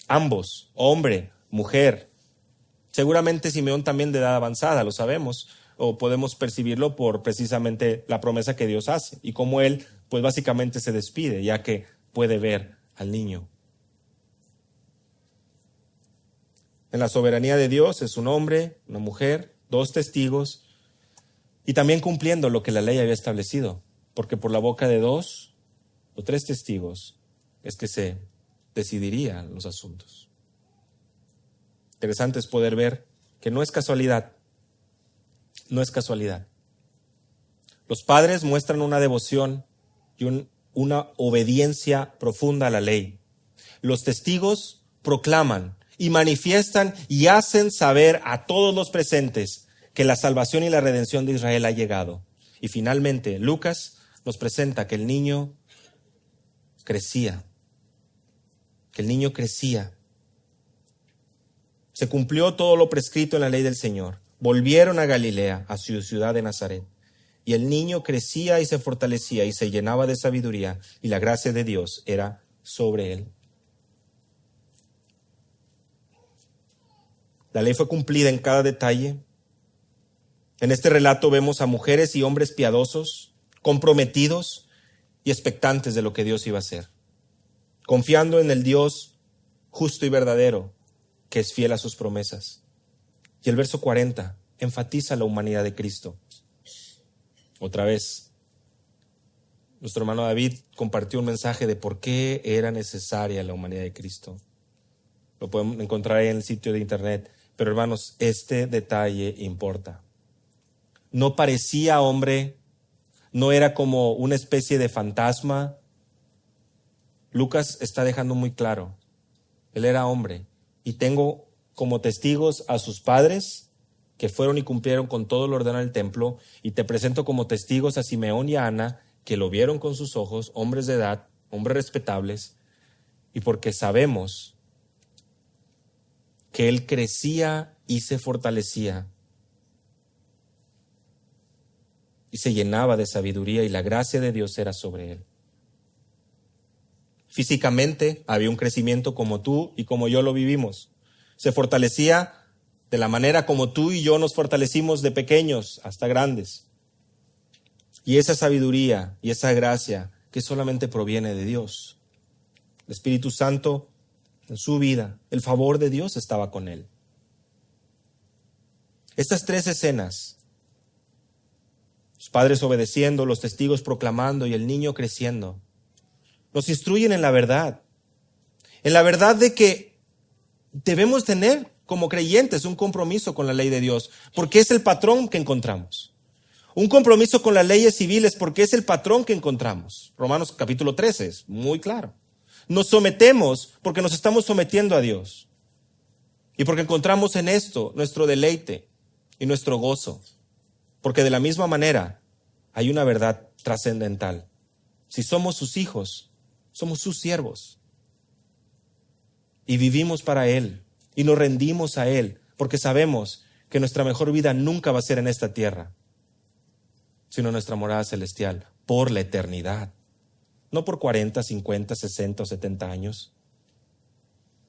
Ambos, hombre, mujer. Seguramente Simeón también de edad avanzada, lo sabemos, o podemos percibirlo por precisamente la promesa que Dios hace y cómo él, pues básicamente se despide, ya que puede ver al niño. En la soberanía de Dios es un hombre, una mujer, 2 testigos, y también cumpliendo lo que la ley había establecido, porque por la boca de 2 o 3 testigos es que se decidirían los asuntos. Interesante es poder ver que no es casualidad. No es casualidad. Los padres muestran una devoción y una obediencia profunda a la ley. Los testigos proclaman y manifiestan y hacen saber a todos los presentes que la salvación y la redención de Israel ha llegado. Y finalmente, Lucas nos presenta que el niño crecía. Que el niño crecía. Se cumplió todo lo prescrito en la ley del Señor. Volvieron a Galilea, a su ciudad de Nazaret. Y el niño crecía y se fortalecía y se llenaba de sabiduría, y la gracia de Dios era sobre él. La ley fue cumplida en cada detalle. En este relato vemos a mujeres y hombres piadosos, comprometidos y expectantes de lo que Dios iba a hacer, confiando en el Dios justo y verdadero, que es fiel a sus promesas. Y el verso 40 enfatiza la humanidad de Cristo. Otra vez, nuestro hermano David compartió un mensaje de por qué era necesaria la humanidad de Cristo. Lo podemos encontrar ahí en el sitio de internet. Pero hermanos, este detalle importa. No parecía hombre, no era como una especie de fantasma. Lucas está dejando muy claro, él era hombre. Y tengo como testigos a sus padres, que fueron y cumplieron con todo lo ordenado del templo, y te presento como testigos a Simeón y a Ana, que lo vieron con sus ojos, hombres de edad, hombres respetables, y porque sabemos que él crecía y se fortalecía y se llenaba de sabiduría, y la gracia de Dios era sobre él. Físicamente había un crecimiento como tú y como yo lo vivimos. Se fortalecía de la manera como tú y yo nos fortalecimos de pequeños hasta grandes. Y esa sabiduría y esa gracia que solamente proviene de Dios. El Espíritu Santo en su vida, el favor de Dios estaba con él. Estas tres escenas, los padres obedeciendo, los testigos proclamando y el niño creciendo, nos instruyen en la verdad de que debemos tener como creyentes un compromiso con la ley de Dios, porque es el patrón que encontramos. Un compromiso con las leyes civiles, porque es el patrón que encontramos. Romanos capítulo 13 es muy claro. Nos sometemos porque nos estamos sometiendo a Dios y porque encontramos en esto nuestro deleite y nuestro gozo, porque de la misma manera hay una verdad trascendental. Si somos sus hijos, somos sus siervos y vivimos para Él y nos rendimos a Él, porque sabemos que nuestra mejor vida nunca va a ser en esta tierra, sino nuestra morada celestial por la eternidad. No por 40, 50, 60 o 70 años.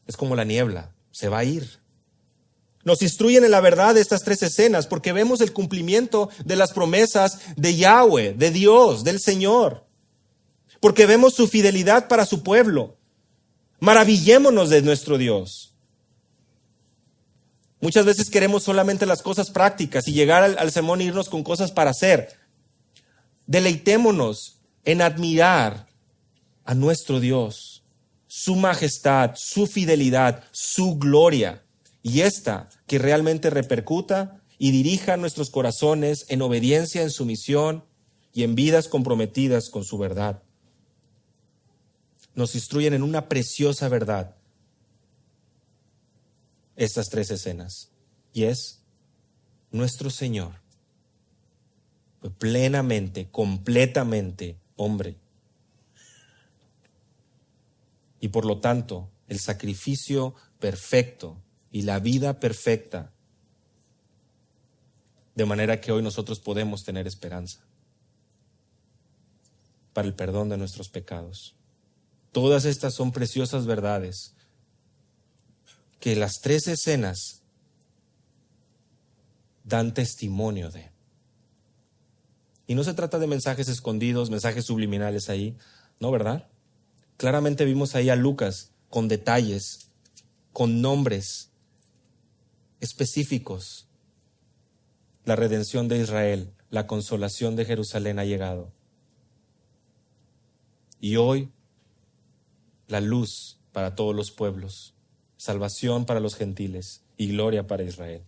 Es como la niebla, se va a ir. Nos instruyen en la verdad estas tres escenas porque vemos el cumplimiento de las promesas de Yahweh, de Dios, del Señor. Porque vemos su fidelidad para su pueblo. Maravillémonos de nuestro Dios. Muchas veces queremos solamente las cosas prácticas y llegar al sermón e irnos con cosas para hacer. Deleitémonos en admirar a nuestro Dios, su majestad, su fidelidad, su gloria, y esta que realmente repercuta y dirija nuestros corazones en obediencia, en sumisión y en vidas comprometidas con su verdad. Nos instruyen en una preciosa verdad estas tres escenas, y es nuestro Señor fue plenamente, completamente hombre. Y por lo tanto, el sacrificio perfecto y la vida perfecta, de manera que hoy nosotros podemos tener esperanza para el perdón de nuestros pecados. Todas estas son preciosas verdades que las tres escenas dan testimonio de. Y no se trata de mensajes escondidos, mensajes subliminales ahí, ¿no, verdad? Claramente vimos ahí a Lucas con detalles, con nombres específicos. La redención de Israel, la consolación de Jerusalén ha llegado. Y hoy, la luz para todos los pueblos, salvación para los gentiles y gloria para Israel.